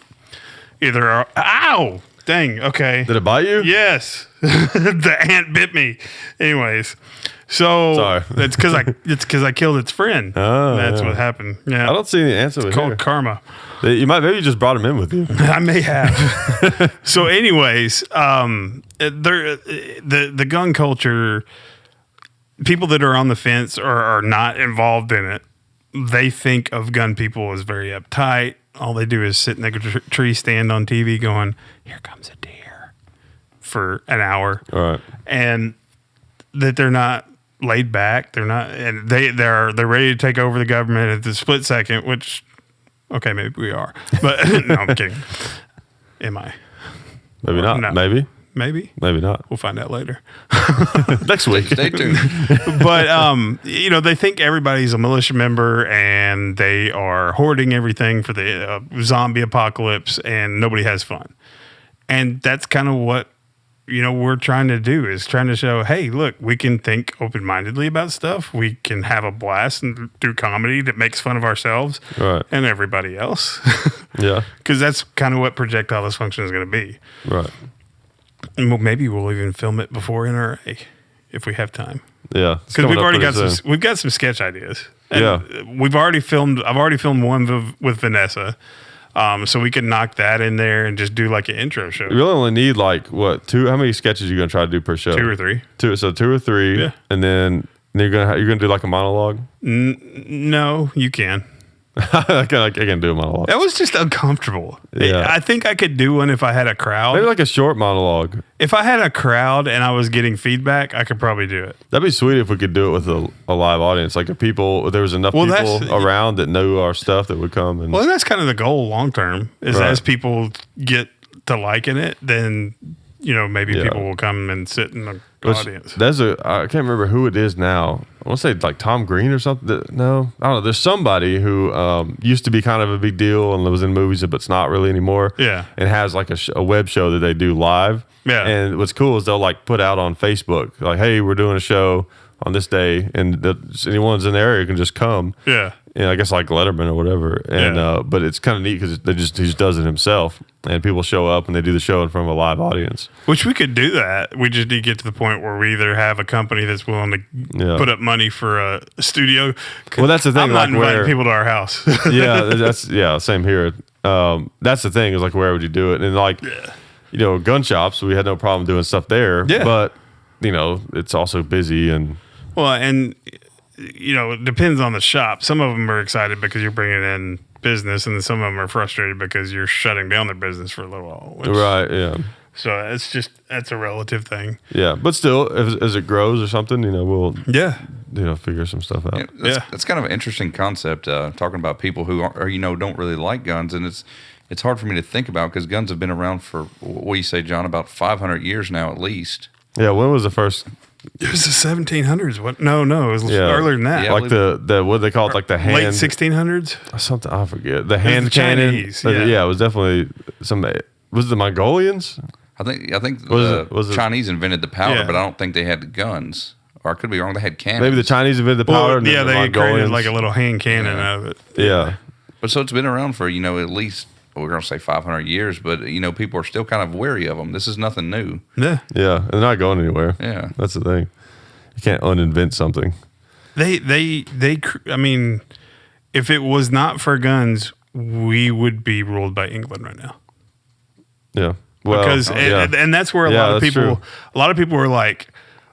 Speaker 2: either are, ow, dang, okay.
Speaker 3: Did it bite you?
Speaker 2: Yes. The ant bit me. Anyways, so
Speaker 3: Sorry.
Speaker 2: it's because I killed its friend.
Speaker 3: Oh,
Speaker 2: That's
Speaker 3: yeah.
Speaker 2: what happened. Yeah.
Speaker 3: I don't see any ants over
Speaker 2: It's called
Speaker 3: here.
Speaker 2: karma.
Speaker 3: Maybe you just brought him in with you.
Speaker 2: I may have. So, anyways, the gun culture, people that are on the fence or are not involved in it, they think of gun people as very uptight. All they do is sit in the tree stand on TV going, "Here comes a deer," for an hour.
Speaker 3: All right.
Speaker 2: And that they're not laid back. They're not, and they're ready to take over the government at the split second. Which, okay, maybe we are, but no, I'm kidding. Am I?
Speaker 3: Maybe not.
Speaker 2: No.
Speaker 3: Maybe not.
Speaker 2: We'll find out later.
Speaker 3: Next week.
Speaker 4: Stay tuned.
Speaker 2: But you know, they think everybody's a militia member and they are hoarding everything for the zombie apocalypse, and nobody has fun. And that's kind of what, you know, we're trying to do, is trying to show, hey, look, we can think open-mindedly about stuff. We can have a blast and do comedy that makes fun of ourselves
Speaker 3: Right.
Speaker 2: and everybody else.
Speaker 3: Yeah.
Speaker 2: Because that's kind of what projectile dysfunction is going to be.
Speaker 3: Right.
Speaker 2: And maybe we'll even film it before NRA if we have time.
Speaker 3: Yeah.
Speaker 2: Because we've already got some sketch ideas. And
Speaker 3: Yeah.
Speaker 2: I've already filmed one with Vanessa. So we could knock that in there and just do like an intro show.
Speaker 3: You really only need like what, how many sketches are you gonna try to do per show?
Speaker 2: 2 or 3.
Speaker 3: Two or three.
Speaker 2: Yeah.
Speaker 3: And then you're gonna do like a monologue.
Speaker 2: No, you can.
Speaker 3: I can do a monologue.
Speaker 2: That was just uncomfortable.
Speaker 3: Yeah.
Speaker 2: I think I could do one if I had a crowd.
Speaker 3: Maybe like a short monologue.
Speaker 2: If I had a crowd and I was getting feedback, I could probably do it.
Speaker 3: That'd be sweet if we could do it with a live audience. Like if there was enough people around that knew our stuff that would come. And
Speaker 2: Well, that's kind of the goal long term, is
Speaker 3: Right.
Speaker 2: as people get to liking it, then maybe
Speaker 3: Yeah.
Speaker 2: people will come and sit in the audience.
Speaker 3: I can't remember who it is now. I want to say like Tom Green or something. No, I don't know. There's somebody who used to be kind of a big deal and was in movies, but it's not really anymore.
Speaker 2: Yeah.
Speaker 3: And has like a web show that they do live.
Speaker 2: Yeah.
Speaker 3: And what's cool is they'll like put out on Facebook, like, hey, we're doing a show on this day, and anyone's in the area can just come.
Speaker 2: Yeah.
Speaker 3: I guess like Letterman or whatever. And
Speaker 2: Yeah.
Speaker 3: but it's kind of neat because he just does it himself, and people show up and they do the show in front of a live audience.
Speaker 2: Which we could do that. We just need to get to the point where we either have a company that's willing to put up money for a studio.
Speaker 3: Well, that's the thing.
Speaker 2: I'm
Speaker 3: like
Speaker 2: not inviting
Speaker 3: where,
Speaker 2: people to our house.
Speaker 3: Same here. That's the thing is like, where would you do it? And like, gun shops, we had no problem doing stuff there.
Speaker 2: Yeah.
Speaker 3: But it's also busy and.
Speaker 2: Well, and it depends on the shop. Some of them are excited because you're bringing in business, and then some of them are frustrated because you're shutting down their business for a little while.
Speaker 3: Right. Yeah.
Speaker 2: So that's a relative thing.
Speaker 3: Yeah, but still, as it grows or something, we'll figure some stuff out.
Speaker 4: That's kind of an interesting concept. Talking about people who don't really like guns, and it's hard for me to think about because guns have been around for what do you say, John? About 500 years now, at least.
Speaker 3: Yeah. When was the first?
Speaker 2: It was the 1700s. What? No, it was earlier than that.
Speaker 4: Yeah,
Speaker 3: Like the what they call it, like the hand.
Speaker 2: Late 1600s.
Speaker 3: Something I forget. The hand
Speaker 2: the
Speaker 3: cannon.
Speaker 2: Chinese,
Speaker 3: It was definitely some. Was it the Mongolians?
Speaker 4: I think
Speaker 3: Was it-
Speaker 4: Chinese invented the powder,
Speaker 2: Yeah.
Speaker 4: but I don't think they had guns. Or I could be wrong. They had cannons.
Speaker 3: Maybe the Chinese invented the powder.
Speaker 2: Well,
Speaker 3: and then the
Speaker 2: they created
Speaker 3: Mongolians.
Speaker 2: like a little hand cannon out of it.
Speaker 3: Yeah.
Speaker 4: But so it's been around for, at least, we're going to say 500 years, but, people are still kind of wary of them. This is nothing new.
Speaker 2: Yeah.
Speaker 3: Yeah. They're not going anywhere.
Speaker 4: Yeah.
Speaker 3: That's the thing. You can't uninvent something.
Speaker 2: I mean, if it was not for guns, we would be ruled by England right now.
Speaker 3: Yeah. Well,
Speaker 2: Because and that's where a lot of
Speaker 3: that's
Speaker 2: people
Speaker 3: true.
Speaker 2: were like,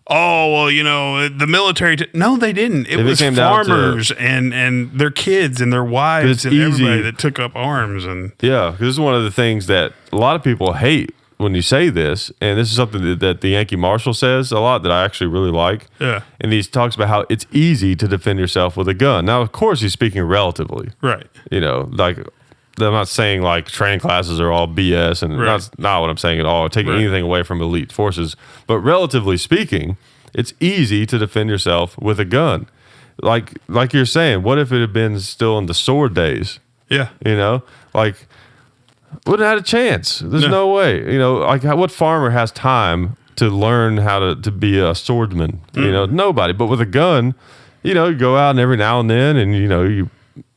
Speaker 2: oh, well, the military. No, they didn't. It
Speaker 3: If it
Speaker 2: was
Speaker 3: came down to-
Speaker 2: farmers and their kids and their wives
Speaker 3: it's
Speaker 2: and everybody
Speaker 3: easy.
Speaker 2: that took up arms. And
Speaker 3: Yeah, because this is one of the things that a lot of people hate when you say this, and this is something that the Yankee Marshal says a lot that I actually really like.
Speaker 2: Yeah.
Speaker 3: And he talks about how it's easy to defend yourself with a gun. Now, of course, he's speaking relatively.
Speaker 2: right.
Speaker 3: Like I'm not saying like training classes are all BS, and
Speaker 2: Right.
Speaker 3: that's not what I'm saying at all. Taking
Speaker 2: Right.
Speaker 3: anything away from elite forces, but relatively speaking, it's easy to defend yourself with a gun. Like you're saying, what if it had been still in the sword days?
Speaker 2: Yeah.
Speaker 3: Like wouldn't have had a chance. There's no way. Like what farmer has time to learn how to be a swordsman? Nobody. But with a gun, you go out and every now and then, and you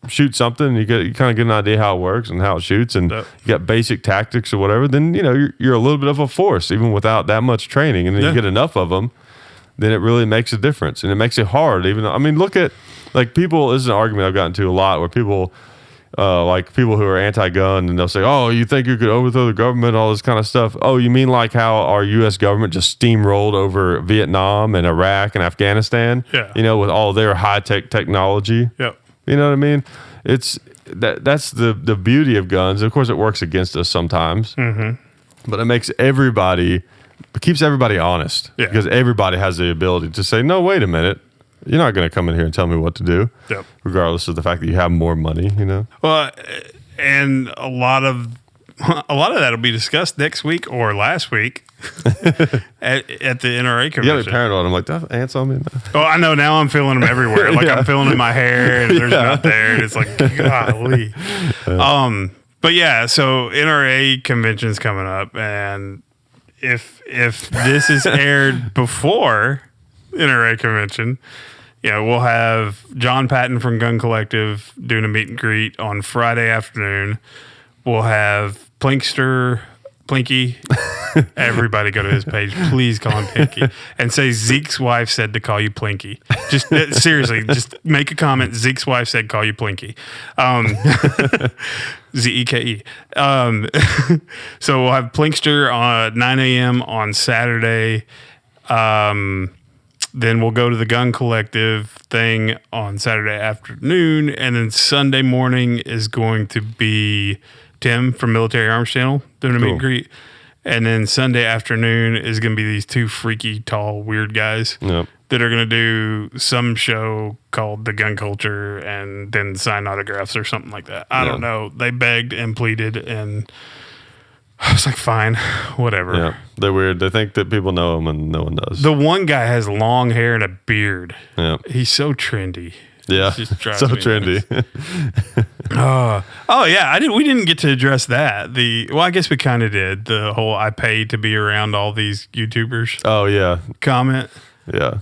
Speaker 3: shoot something, and you kind of get an idea how it works and how it shoots, and
Speaker 2: Yep.
Speaker 3: you got basic tactics or whatever. Then you're a little bit of a force even without that much training, and then you get enough of them, then it really makes a difference, and it makes it hard. Look at like people. This is an argument I've gotten to a lot where people. Like people who are anti-gun, and they'll say, "Oh, you think you could overthrow the government?" All this kind of stuff. Oh, you mean like how our U.S. government just steamrolled over Vietnam and Iraq and Afghanistan?
Speaker 2: Yeah.
Speaker 3: With all their high-tech technology.
Speaker 2: Yep.
Speaker 3: You know what I mean? It's that's the beauty of guns. Of course, it works against us sometimes, but it keeps everybody honest.
Speaker 2: Yeah.
Speaker 3: Because everybody has the ability to say, "No, wait a minute." You're not going to come in here and tell me what to do,
Speaker 2: Yep.
Speaker 3: regardless of the fact that you have more money,
Speaker 2: Well, and a lot of that will be discussed next week or last week at the NRA
Speaker 3: You got
Speaker 2: convention.
Speaker 3: to be paranoid. I'm like, do I have ants on me?
Speaker 2: Oh, I know. Now I'm feeling them everywhere. Like I'm feeling in my hair, and there's not there. And it's like, golly. But yeah, so NRA convention's coming up, and if this is aired before NRA convention, we'll have John Patton from Gun Collective doing a meet and greet on Friday afternoon. We'll have Plinky. Everybody go to his page. Please call him Pinky. And say Zeke's wife said to call you Plinky. Just seriously, just make a comment. Zeke's wife said call you Plinky. Zeke. So we'll have Plinkster on 9 a.m. on Saturday. Then we'll go to the Gun Collective thing on Saturday afternoon. And then Sunday morning is going to be Tim from Military Arms Channel doing a meet and greet. And then Sunday afternoon is going to be these two freaky, tall, weird guys
Speaker 3: Yep.
Speaker 2: that are going to do some show called The Gun Culture and then sign autographs or something like that. I don't know. They begged and pleaded, and I was like, fine, whatever.
Speaker 3: Yeah, they're weird. They think that people know them and no one does.
Speaker 2: The one guy has long hair and a beard.
Speaker 3: Yeah.
Speaker 2: He's so trendy.
Speaker 3: Yeah,
Speaker 2: It just drives
Speaker 3: so
Speaker 2: me
Speaker 3: trendy.
Speaker 2: Oh yeah, we didn't get to address that. Well, I guess we kind of did. The whole I paid to be around all these YouTubers
Speaker 3: Oh yeah,
Speaker 2: comment.
Speaker 3: yeah.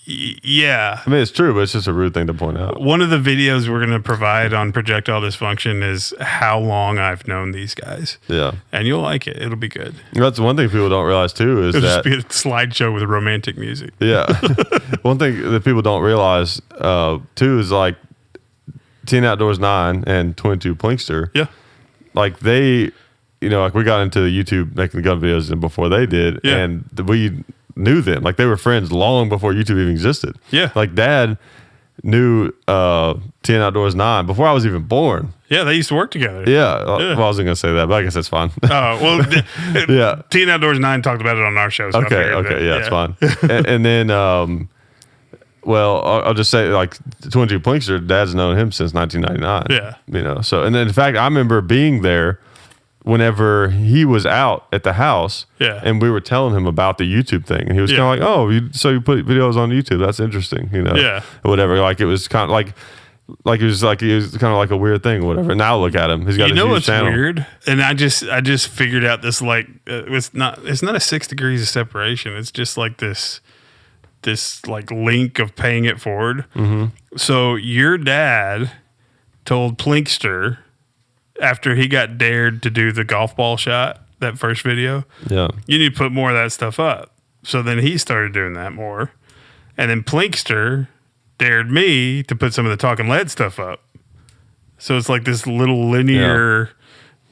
Speaker 2: Yeah.
Speaker 3: I mean, it's true, but it's just a rude thing to point out.
Speaker 2: One of the videos we're going to provide on Projectile Dysfunction is how long I've known these guys.
Speaker 3: Yeah,
Speaker 2: And you'll like it. It'll be good.
Speaker 3: that's one thing people don't realize too is
Speaker 2: It'll
Speaker 3: that
Speaker 2: just be a slideshow with romantic music.
Speaker 3: yeah, one thing that people don't realize too is like 10 Outdoors 9 and 22 Plinkster.
Speaker 2: Yeah.
Speaker 3: Like they, like we got into YouTube making the gun videos and before they did,
Speaker 2: Yeah.
Speaker 3: and we knew them. Like they were friends long before YouTube even existed.
Speaker 2: Yeah.
Speaker 3: Like Dad knew 10 Outdoors 9 before I was even born.
Speaker 2: Yeah, they used to work together.
Speaker 3: Yeah. Well, I wasn't gonna say that, but I guess that's fine.
Speaker 2: Well,
Speaker 3: Yeah.
Speaker 2: Teen Outdoors 9 talked about it on our show. So I
Speaker 3: Okay.
Speaker 2: figured
Speaker 3: Okay.
Speaker 2: that,
Speaker 3: Yeah, it's fine. and then, well, I'll just say like 22 Plinkster, Dad's known him since 1999.
Speaker 2: Yeah.
Speaker 3: So, and then in fact, I remember being there whenever he was out at the house,
Speaker 2: Yeah.
Speaker 3: and we were telling him about the YouTube thing, and he was
Speaker 2: Yeah.
Speaker 3: kind of like, "Oh, so you put videos on YouTube? That's interesting,"
Speaker 2: Yeah.
Speaker 3: or whatever. Like it was kind of like it was kind of like a weird thing, or whatever. Now look at him; he's got
Speaker 2: You
Speaker 3: his
Speaker 2: know
Speaker 3: huge
Speaker 2: what's
Speaker 3: channel.
Speaker 2: weird? And I just figured out this it's not a 6 degrees of separation. It's just like this like link of paying it forward. Mm-hmm. So your dad told Plinkster after he got dared to do the golf ball shot, that first video,
Speaker 3: Yeah,
Speaker 2: you need to put more of that stuff up. So then he started doing that more. And then Plinkster dared me to put some of the Talking Lead stuff up. So it's like this little linear,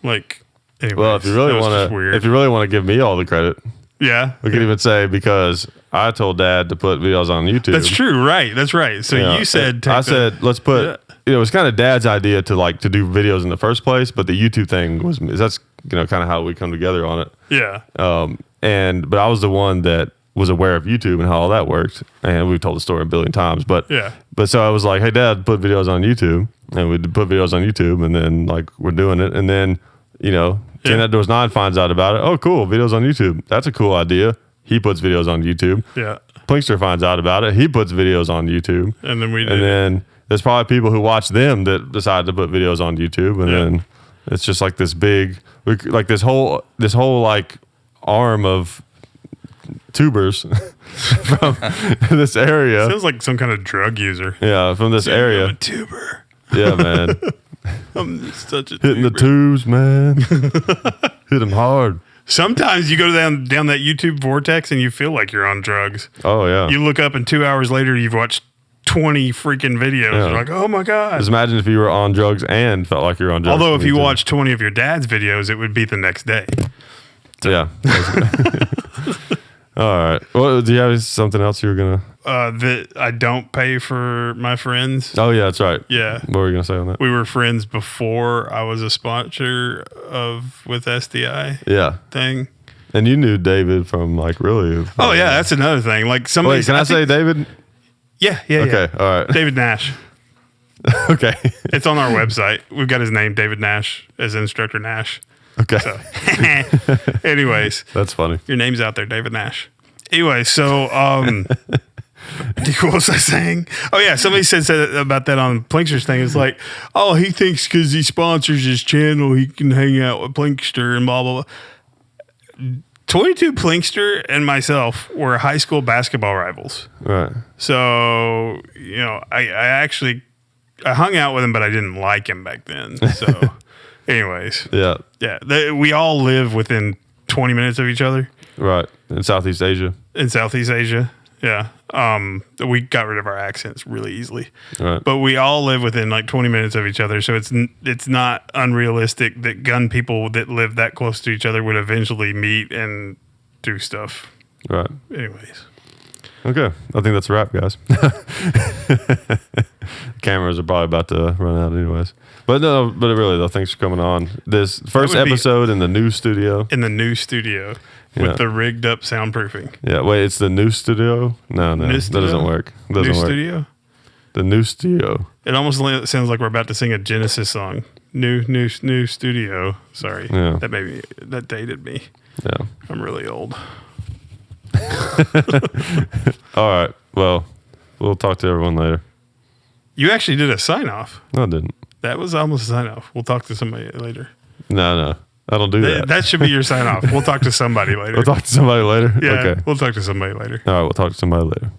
Speaker 2: like, anyways,
Speaker 3: well, if you really want to give me all the credit,
Speaker 2: yeah.
Speaker 3: we could even say because I told Dad to put videos on YouTube.
Speaker 2: That's true, right? That's right. So
Speaker 3: Yeah.
Speaker 2: you said,
Speaker 3: I said, let's put. It was kind of Dad's idea to do videos in the first place, but the YouTube thing that's kind of how we come together on it.
Speaker 2: yeah,
Speaker 3: But I was the one that was aware of YouTube and how all that worked, and we've told the story a billion times. But
Speaker 2: Yeah.
Speaker 3: but so I was like, hey Dad, put videos on YouTube, and we'd put videos on YouTube, and then like we're doing it, and then 10 Outdoors 9 finds out about it. Oh, cool, videos on YouTube. That's a cool idea. He puts videos on YouTube.
Speaker 2: yeah.
Speaker 3: Plinkster finds out about it. He puts videos on YouTube.
Speaker 2: And then we did.
Speaker 3: And then there's probably people who watch them that decide to put videos on YouTube, and then it's just like this big, like this whole like arm of tubers from this area.
Speaker 2: Sounds like some kind of drug user.
Speaker 3: Yeah, from this
Speaker 2: I'm a
Speaker 3: area.
Speaker 2: tuber.
Speaker 3: Yeah, man,
Speaker 2: I'm such a
Speaker 3: hitting the
Speaker 2: tuber.
Speaker 3: tubes, man. Hit them hard.
Speaker 2: Sometimes you go down that YouTube vortex and you feel like you're on drugs.
Speaker 3: Oh yeah.
Speaker 2: You look up and 2 hours later you've watched 20 freaking videos.
Speaker 3: Yeah.
Speaker 2: You're like, oh my God.
Speaker 3: Just imagine if you were on drugs and felt like you're on drugs.
Speaker 2: Although if you
Speaker 3: too.
Speaker 2: watched 20 of your dad's videos, it would be the next day.
Speaker 3: Yeah. All right. Well, do you have something else you were gonna?
Speaker 2: That I don't pay for my friends.
Speaker 3: Oh yeah, that's right.
Speaker 2: Yeah.
Speaker 3: What were you gonna say on that?
Speaker 2: We were friends before I was a sponsor with SDI
Speaker 3: Yeah.
Speaker 2: thing.
Speaker 3: And you knew David from like really.
Speaker 2: Oh yeah, that's another thing. Like somebody.
Speaker 3: Wait, can I say David?
Speaker 2: Yeah.
Speaker 3: Okay. All right.
Speaker 2: David Nash.
Speaker 3: Okay.
Speaker 2: It's on our website. We've got his name, David Nash, as Instructor Nash.
Speaker 3: Okay.
Speaker 2: So, anyways,
Speaker 3: That's funny.
Speaker 2: your name's out there, David Nash. Anyway, so what was I saying? Oh yeah, somebody said about that on Plinkster's thing. It's like, oh, he thinks because he sponsors his channel, he can hang out with Plinkster and blah blah blah. 22 Plinkster and myself were high school basketball rivals.
Speaker 3: Right.
Speaker 2: So I hung out with him, but I didn't like him back then. So, anyways,
Speaker 3: Yeah.
Speaker 2: we all live within 20 minutes of each other
Speaker 3: Right. In Southeast Asia.
Speaker 2: in Southeast Asia. Yeah. We got rid of our accents really easily,
Speaker 3: Right.
Speaker 2: but we all live within like 20 minutes of each other. So it's not unrealistic that gun people that live that close to each other would eventually meet and do stuff.
Speaker 3: Right.
Speaker 2: Anyways.
Speaker 3: Okay. I think that's a wrap, guys. Cameras are probably about to run out anyways. But no, but really though, thanks for coming on. This first
Speaker 2: would be-
Speaker 3: episode in the new studio.
Speaker 2: In the new studio
Speaker 3: Yeah.
Speaker 2: with the rigged up soundproofing.
Speaker 3: Yeah, wait, it's the new studio? No,
Speaker 2: New
Speaker 3: that
Speaker 2: studio?
Speaker 3: doesn't work. Doesn't
Speaker 2: New
Speaker 3: work.
Speaker 2: studio?
Speaker 3: The new studio.
Speaker 2: It almost sounds like we're about to sing a Genesis song. New studio. Sorry.
Speaker 3: Yeah.
Speaker 2: That dated me.
Speaker 3: Yeah.
Speaker 2: I'm really old.
Speaker 3: All right. Well, we'll talk to everyone later.
Speaker 2: You actually did a sign off.
Speaker 3: No, I didn't.
Speaker 2: That was almost a sign off. We'll talk to somebody later.
Speaker 3: No. I don't do that.
Speaker 2: That should be your sign off. We'll talk to somebody later.
Speaker 3: We'll talk to somebody later?
Speaker 2: Yeah,
Speaker 3: Okay.
Speaker 2: we'll talk to somebody later.
Speaker 3: All right. We'll talk to somebody later.